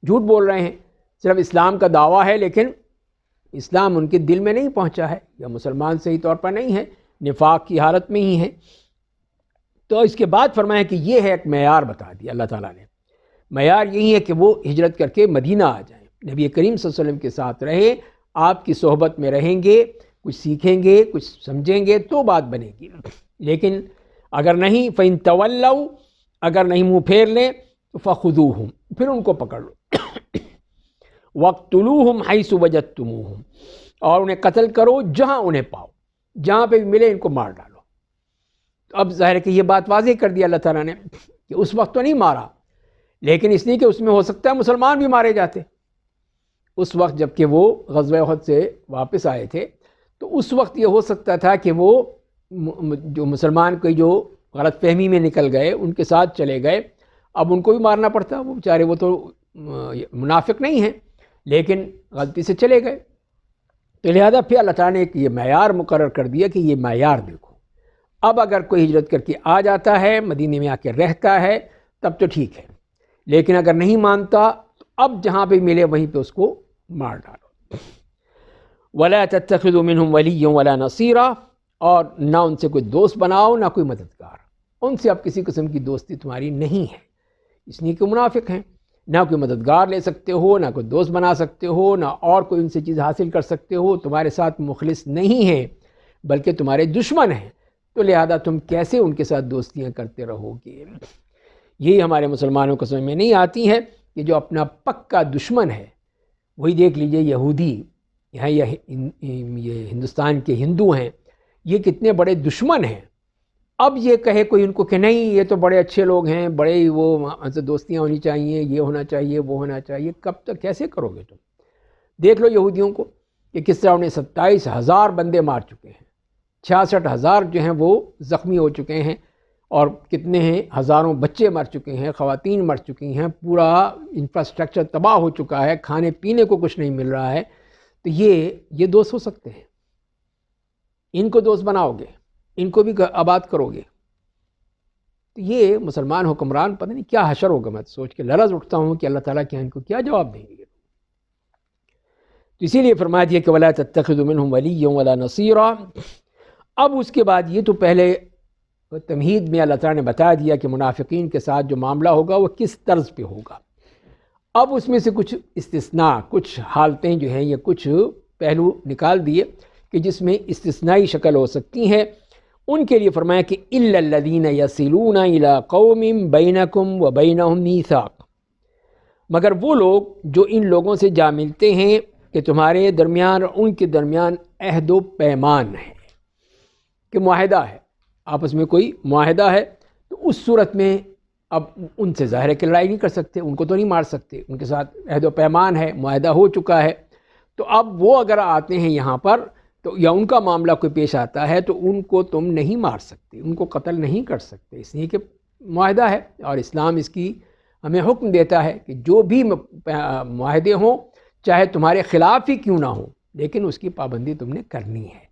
جھوٹ بول رہے ہیں، صرف اسلام کا دعویٰ ہے لیکن اسلام ان کے دل میں نہیں پہنچا ہے، یا مسلمان صحیح طور پر نہیں ہے، نفاق کی حالت میں ہی ہے۔ تو اس کے بعد فرمایا کہ یہ ہے ایک معیار بتا دیا اللہ تعالیٰ نے، معیار یہی ہے کہ وہ ہجرت کر کے مدینہ آ جائیں، نبی کریم صلی اللہ علیہ وسلم کے ساتھ رہیں، آپ کی صحبت میں رہیں گے، کچھ سیکھیں گے، کچھ سمجھیں گے تو بات بنے گی۔ لیکن اگر نہیں فَإِن تَوَلَّوْا، اگر نہیں منہ پھیر لیں تو فَخُذُوهُمْ، پھر ان کو پکڑ لو، وَاقْتُلُوهُمْ حَيْثُ وَجَدتُّمُوهُمْ، اور انہیں قتل کرو جہاں انہیں پاؤ، جہاں پہ بھی ملے ان کو مار ڈالو۔ تو اب ظاہر ہے کہ یہ بات واضح کر دی اللہ تعالیٰ نے کہ اس وقت تو نہیں مارا، لیکن اس لیے کہ اس میں ہو سکتا ہے مسلمان بھی مارے جاتے۔ اس وقت جب کہ وہ غزوہ احد سے واپس آئے تھے تو اس وقت یہ ہو سکتا تھا کہ وہ جو مسلمان کوئی جو غلط فہمی میں نکل گئے ان کے ساتھ چلے گئے، اب ان کو بھی مارنا پڑتا، وہ بیچارے وہ تو منافق نہیں ہیں لیکن غلطی سے چلے گئے۔ تو لہذا پھر اللہ تعالیٰ نے ایک یہ معیار مقرر کر دیا کہ یہ معیار دیکھو، اب اگر کوئی ہجرت کر کے آ جاتا ہے، مدینے میں آ کے رہتا ہے تب تو ٹھیک ہے، لیکن اگر نہیں مانتا تو اب جہاں پہ ملے وہیں پہ اس کو مار ڈالو۔ وَلَا تَتَّخِذُوا مِنْهُمْ وَلِيًّا وَلَا نَصِيرًا، اور نہ ان سے کوئی دوست بناؤ نہ کوئی مددگار، ان سے اب کسی قسم کی دوستی تمہاری نہیں ہے، اس لیے کہ منافق ہیں، نہ کوئی مددگار لے سکتے ہو، نہ کوئی دوست بنا سکتے ہو، نہ اور کوئی ان سے چیز حاصل کر سکتے ہو، تمہارے ساتھ مخلص نہیں ہیں بلکہ تمہارے دشمن ہیں، تو لہذا تم کیسے ان کے ساتھ دوستیاں کرتے رہو گے؟ یہی ہمارے مسلمانوں کو سمجھ میں نہیں آتی ہے کہ جو اپنا پکا دشمن ہے، وہی دیکھ لیجئے یہودی یہاں یہ ہندوستان کے ہندو ہیں، یہ کتنے بڑے دشمن ہیں۔ اب یہ کہے کوئی ان کو کہ نہیں یہ تو بڑے اچھے لوگ ہیں، بڑے وہ ان سے دوستیاں ہونی چاہیے، یہ ہونا چاہیے، وہ ہونا چاہیے، کب تک کیسے کرو گے تم؟ دیکھ لو یہودیوں کو کہ کس طرح انہیں 27,000 بندے مار چکے ہیں، 66,000 جو ہیں وہ زخمی ہو چکے ہیں، اور کتنے ہیں ہزاروں بچے مر چکے ہیں، خواتین مر چکی ہیں، پورا انفراسٹرکچر تباہ ہو چکا ہے، کھانے پینے کو کچھ نہیں مل رہا ہے۔ تو یہ دوست ہو سکتے ہیں؟ ان کو دوست بناؤ گے، ان کو بھی آباد کرو گے، تو یہ مسلمان حکمران پتہ نہیں کیا حشر ہوگا۔ میں سوچ کے لرز اٹھتا ہوں کہ اللہ تعالیٰ کیا ان کو کیا جواب دیں گے۔ تو اسی لیے فرما دیا کہ وَلَا تَتَّخِذُوا مِنْهُمْ وَلِيًّا وَلَا نَصِيرًا۔ اب اس کے بعد یہ تو پہلے تمہید میں اللہ تعالیٰ نے بتا دیا کہ منافقین کے ساتھ جو معاملہ ہوگا وہ کس طرز پہ ہوگا۔ اب اس میں سے کچھ استثناء، کچھ حالتیں جو ہیں یا کچھ پہلو نکال دیے کہ جس میں استثنائی شکل ہو سکتی ہیں۔ ان کے لیے فرمایا کہ إِلَّا الَّذِينَ يَصِلُونَ إِلَىٰ قَوْمٍ بَيْنَكُمْ وَبَيْنَهُمْ مِيثَاقٌ، مگر وہ لوگ جو ان لوگوں سے جا ملتے ہیں کہ تمہارے درمیان اور ان کے درمیان عہد و پیمان ہے، کہ معاہدہ ہے، آپس میں کوئی معاہدہ ہے، تو اس صورت میں اب ان سے ظاہر ہے کہ لڑائی نہیں کر سکتے، ان کو تو نہیں مار سکتے، ان کے ساتھ عہد و پیمان ہے، معاہدہ ہو چکا ہے۔ تو اب وہ اگر آتے ہیں یہاں پر تو یا ان کا معاملہ کوئی پیش آتا ہے تو ان کو تم نہیں مار سکتے، ان کو قتل نہیں کر سکتے، اس لیے کہ معاہدہ ہے، اور اسلام اس کی ہمیں حکم دیتا ہے کہ جو بھی معاہدے ہوں چاہے تمہارے خلاف ہی کیوں نہ ہوں لیکن اس کی پابندی تم نے کرنی ہے،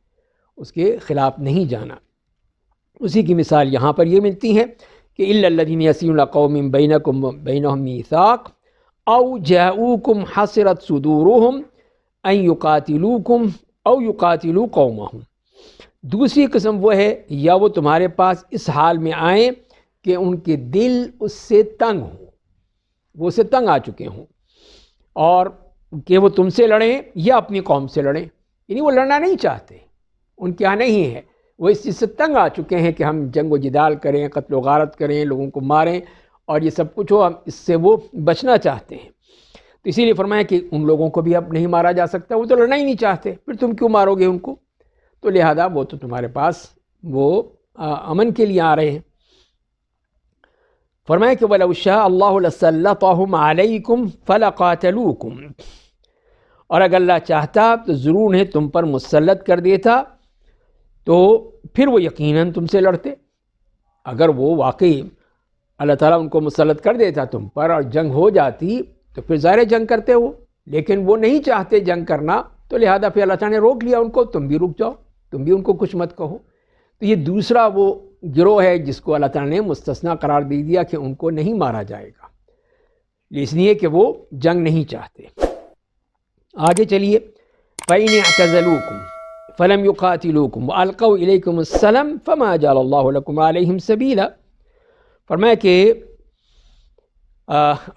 اس کے خلاف نہیں جانا۔ اسی کی مثال یہاں پر یہ ملتی ہے کہ إِلَّا الَّذِينَ يَصِلُونَ إِلَىٰ قَوْمٍ بَيْنَكُمْ وَبَيْنَهُمْ مِيثَاقٌ أَوْ جَاءُوكُمْ حَصِرَتْ صُدُورُهُمْ أَن يُقَاتِلُوكُمْ أَوْ يُقَاتِلُوا قَوْمَهُمْ۔ دوسری قسم وہ ہے یا وہ تمہارے پاس اس حال میں آئیں کہ ان کے دل اس سے تنگ ہوں، وہ اسے تنگ آ چکے ہوں، اور کہ وہ تم سے لڑیں یا اپنی قوم سے لڑیں، یعنی وہ لڑنا نہیں چاہتے، ان کے یہاں نہیں ہے، وہ اس چیز سے تنگ آ چکے ہیں کہ ہم جنگ و جدال کریں، قتل و غارت کریں، لوگوں کو ماریں اور یہ سب کچھ ہو، ہم اس سے وہ بچنا چاہتے ہیں۔ تو اسی لیے فرمایا کہ ان لوگوں کو بھی اب نہیں مارا جا سکتا، وہ تو لڑنا ہی نہیں چاہتے، پھر تم کیوں مارو گے ان کو؟ تو لہذا وہ تو تمہارے پاس وہ امن کے لیے آ رہے ہیں۔ فرمایا کہ وَلَوْ شَاءَ اللَّهُ لَسَلَّطَهُمْ عَلَيْكُمْ فَلَقَاتَلُوكُمْ، اور اگر اللہ چاہتا تو ضرور انہیں تم پر مسلط کر دیتا، تو پھر وہ یقیناً تم سے لڑتے۔ اگر وہ واقعی اللہ تعالیٰ ان کو مسلط کر دیتا تم پر اور جنگ ہو جاتی تو پھر ظاہر جنگ کرتے ہو، لیکن وہ نہیں چاہتے جنگ کرنا، تو لہذا پھر اللہ تعالیٰ نے روک لیا ان کو، تم بھی رک جاؤ، تم بھی ان کو کچھ مت کہو۔ تو یہ دوسرا وہ گروہ ہے جس کو اللہ تعالیٰ نے مستثنا قرار دے دیا کہ ان کو نہیں مارا جائے گا، اس لیے کہ وہ جنگ نہیں چاہتے۔ آگے چلیے، فَإِنِ اعْتَزَلُوكُمْ فَلَمْ يُقَاتِلُوكُمْ وَأَلْقَوْا إِلَيْكُمُ السَّلَامَ فَمَا جَعَلَ اللَّهُ لَكُمْ عَلَيْهِمْ سَبِيلًا۔ فرمایا کہ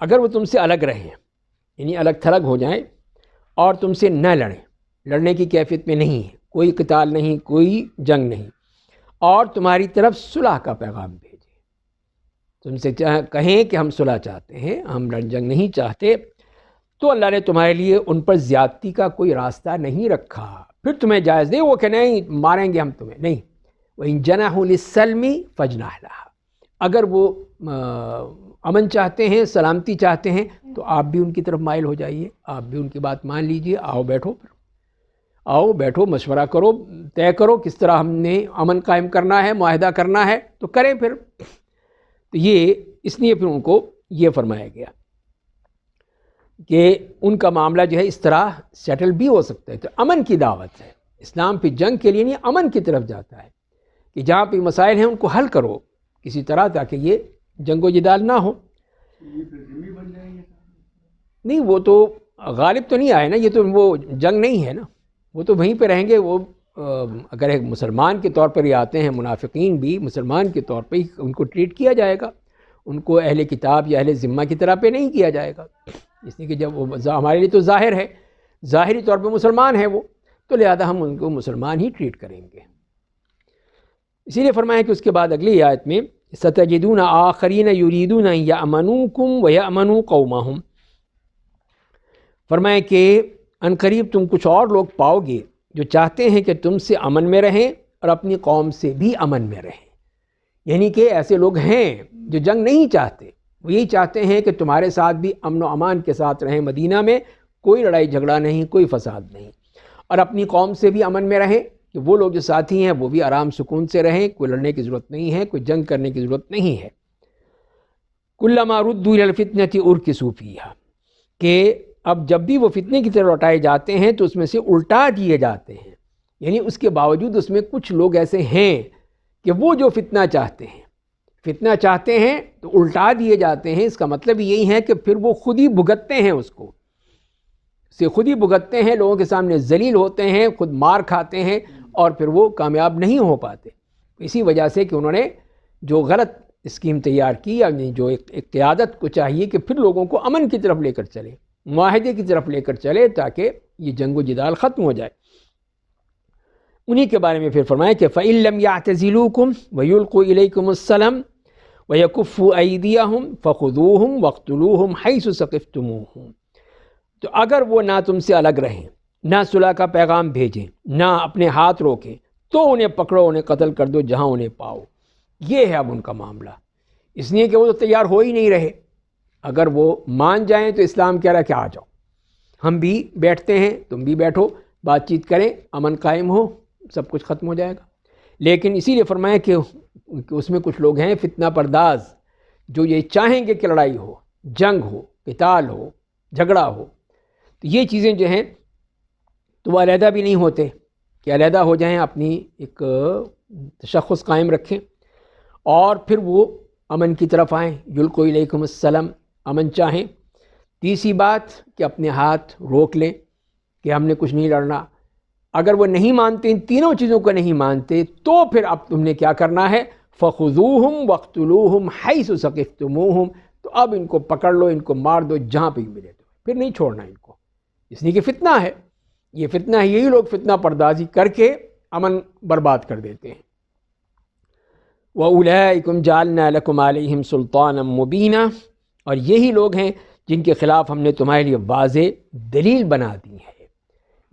اگر وہ تم سے الگ رہیں، یعنی الگ تھلگ ہو جائیں اور تم سے نہ لڑیں، لڑنے کی کیفیت میں نہیں ہے، کوئی قتال نہیں، کوئی جنگ نہیں، اور تمہاری طرف صلح کا پیغام بھیجیں، تم سے کہیں کہ ہم صلح چاہتے ہیں، ہم جنگ نہیں چاہتے، تو اللہ نے تمہارے لیے ان پر زیادتی کا کوئی راستہ نہیں رکھا۔ پھر تمہیں جائز نہیں وہ کہ نہیں ماریں گے ہم تمہیں، نہیں، وَإِن جَنَحُوا لِلسَّلْمِ فَاجْنَحْ لَهَا، اگر وہ امن چاہتے ہیں، سلامتی چاہتے ہیں، تو آپ بھی ان کی طرف مائل ہو جائیے، آپ بھی ان کی بات مان لیجئے، آؤ بیٹھو، آؤ بیٹھو، مشورہ کرو، طے کرو کس طرح ہم نے امن قائم کرنا ہے، معاہدہ کرنا ہے، تو کریں پھر۔ تو یہ اس لیے پھر ان کو یہ فرمایا گیا کہ ان کا معاملہ جو ہے اس طرح سیٹل بھی ہو سکتا ہے۔ تو امن کی دعوت ہے اسلام، پہ جنگ کے لیے نہیں، امن کی طرف جاتا ہے کہ جہاں پہ مسائل ہیں ان کو حل کرو کسی طرح، تاکہ یہ جنگ و جدال نہ ہو۔ یہ پھر ذمہ بن جائیں گے؟ نہیں، وہ تو غالب تو نہیں آئے نا، یہ تو وہ جنگ نہیں ہے نا، وہ تو وہیں پہ رہیں گے۔ وہ اگر ایک مسلمان کے طور پر ہی آتے ہیں، منافقین بھی مسلمان کے طور پہ ہی ان کو ٹریٹ کیا جائے گا، ان کو اہل کتاب یا اہل ذمہ کی طرح پہ نہیں کیا جائے گا، اس لیے کہ جب وہ ہمارے لیے تو ظاہر ہے، ظاہری طور پہ مسلمان ہے وہ، تو لہذا ہم ان کو مسلمان ہی ٹریٹ کریں گے۔ اسی لیے فرمایا کہ اس کے بعد اگلی آیت میں سَتَجِدُونَ آخَرِينَ يُرِيدُونَ أَن يَأْمَنُوكُمْ وَيَأْمَنُوا قَوْمَهُمْ، فرمایا کہ عنقریب تم کچھ اور لوگ پاؤ گے جو چاہتے ہیں کہ تم سے امن میں رہیں اور اپنی قوم سے بھی امن میں رہیں، یعنی کہ ایسے لوگ ہیں جو جنگ نہیں چاہتے، وہ یہی چاہتے ہیں کہ تمہارے ساتھ بھی امن و امان کے ساتھ رہیں، مدینہ میں کوئی لڑائی جھگڑا نہیں، کوئی فساد نہیں، اور اپنی قوم سے بھی امن میں رہیں، کہ وہ لوگ جو ساتھی ہیں وہ بھی آرام سکون سے رہیں، کوئی لڑنے کی ضرورت نہیں ہے، کوئی جنگ کرنے کی ضرورت نہیں ہے۔ کلما ردوا الی الفتنۃ ارکسوا فیہا، کہ اب جب بھی وہ فتنے کی طرف لوٹائے جاتے ہیں تو اس میں سے الٹا دیے جاتے ہیں، یعنی اس کے باوجود اس میں کچھ لوگ ایسے ہیں کہ وہ جو فتنہ چاہتے ہیں تو الٹا دیے جاتے ہیں۔ اس کا مطلب یہی ہے کہ پھر وہ خود ہی بھگتتے ہیں، اس کو سے خود ہی بھگتتے ہیں، لوگوں کے سامنے ذلیل ہوتے ہیں، خود مار کھاتے ہیں، اور پھر وہ کامیاب نہیں ہو پاتے، اسی وجہ سے کہ انہوں نے جو غلط اسکیم تیار کی، یعنی جو ایک قیادت کو چاہیے کہ پھر لوگوں کو امن کی طرف لے کر چلے، معاہدے کی طرف لے کر چلے، تاکہ یہ جنگ و جدال ختم ہو جائے۔ انہی کے بارے میں پھر فرمایا کہ فَإِن لَّمْ يَعْتَزِلُوكُمْ وَيُلْقُوا إِلَيْكُمُ السَّلَامَ وَيَكُفُّوا أَيْدِيَهُمْ فَخُذُوهُمْ وَاقْتُلُوهُمْ حَيْثُ ثَقِفْتُمُوهُمْ، تو اگر وہ نہ تم سے الگ رہیں، نہ صلح کا پیغام بھیجیں، نہ اپنے ہاتھ روکیں، تو انہیں پکڑو، انہیں قتل کر دو جہاں انہیں پاؤ۔ یہ ہے اب ان کا معاملہ، اس لیے کہ وہ تو تیار ہو ہی نہیں رہے۔ اگر وہ مان جائیں تو اسلام کہہ رہا ہے کہ آ جاؤ، ہم بھی بیٹھتے ہیں، تم بھی بیٹھو، بات چیت کریں، امن قائم ہو، سب کچھ ختم ہو جائے گا۔ لیکن اسی لیے فرمایا کہ اس میں کچھ لوگ ہیں فتنہ پرداز، جو یہ چاہیں گے کہ لڑائی ہو، جنگ ہو، قتال ہو، جھگڑا ہو، تو یہ چیزیں جو ہیں تو وہ علیحدہ بھی نہیں ہوتے کہ علیحدہ ہو جائیں، اپنی ایک تشخص قائم رکھیں اور پھر وہ امن کی طرف آئیں، یلقوا الیکم السلام، امن چاہیں۔ تیسری بات کہ اپنے ہاتھ روک لیں کہ ہم نے کچھ نہیں لڑنا۔ اگر وہ نہیں مانتے، ان تینوں چیزوں کو نہیں مانتے، تو پھر اب تم نے کیا کرنا ہے، فَخُذُوهُمْ وَاقْتُلُوهُمْ حَيْثُ ثَقِفْتُمُوهُمْ، تو اب ان کو پکڑ لو، ان کو مار دو جہاں پہ ملے، تو پھر نہیں چھوڑنا ان کو، اس لیے کہ فتنہ ہے، یہ فتنہ ہے، یہی لوگ فتنہ پردازی کر کے امن برباد کر دیتے ہیں۔ وَأُولَٰئِكُمْ جَعَلْنَا لَكُمْ عَلَيْهِمْ سُلْطَانًا مُبِينًا، اور یہی لوگ ہیں جن کے خلاف ہم نے تمہارے لیے واضح دلیل بنا دی ہے،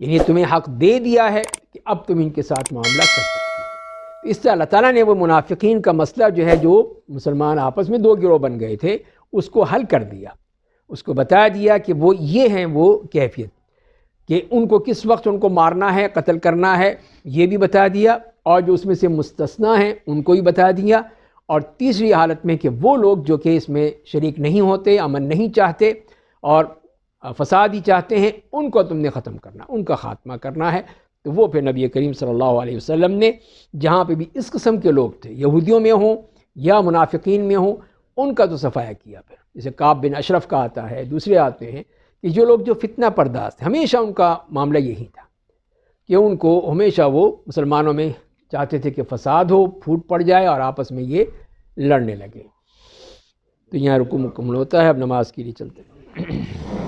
یعنی تمہیں حق دے دیا ہے کہ اب تم ان کے ساتھ معاملہ کر سکتے ہو۔ اس سے اللہ تعالیٰ نے وہ منافقین کا مسئلہ جو ہے، جو مسلمان آپس میں دو گروہ بن گئے تھے، اس کو حل کر دیا، اس کو بتا دیا کہ وہ یہ ہیں وہ کیفیت، کہ ان کو کس وقت ان کو مارنا ہے، قتل کرنا ہے، یہ بھی بتا دیا، اور جو اس میں سے مستثنا ہیں ان کو ہی بتا دیا، اور تیسری حالت میں کہ وہ لوگ جو کہ اس میں شریک نہیں ہوتے، امن نہیں چاہتے اور فساد ہی چاہتے ہیں، ان کو تم نے ختم کرنا، ان کا خاتمہ کرنا ہے۔ تو وہ پھر نبی کریم صلی اللہ علیہ وسلم نے جہاں پہ بھی اس قسم کے لوگ تھے، یہودیوں میں ہوں یا منافقین میں ہوں، ان کا تو صفایا کیا۔ پھر جیسے کعب بن اشرف کا آتا ہے، دوسرے آتے ہیں کہ جو لوگ جو فتنہ پرداز تھے، ہمیشہ ان کا معاملہ یہی تھا کہ ان کو ہمیشہ وہ مسلمانوں میں چاہتے تھے کہ فساد ہو، پھوٹ پڑ جائے اور آپس میں یہ لڑنے لگے۔ تو یہاں رکوع مکمل ہوتا ہے، اب نماز کے لیے چلتے ہیں۔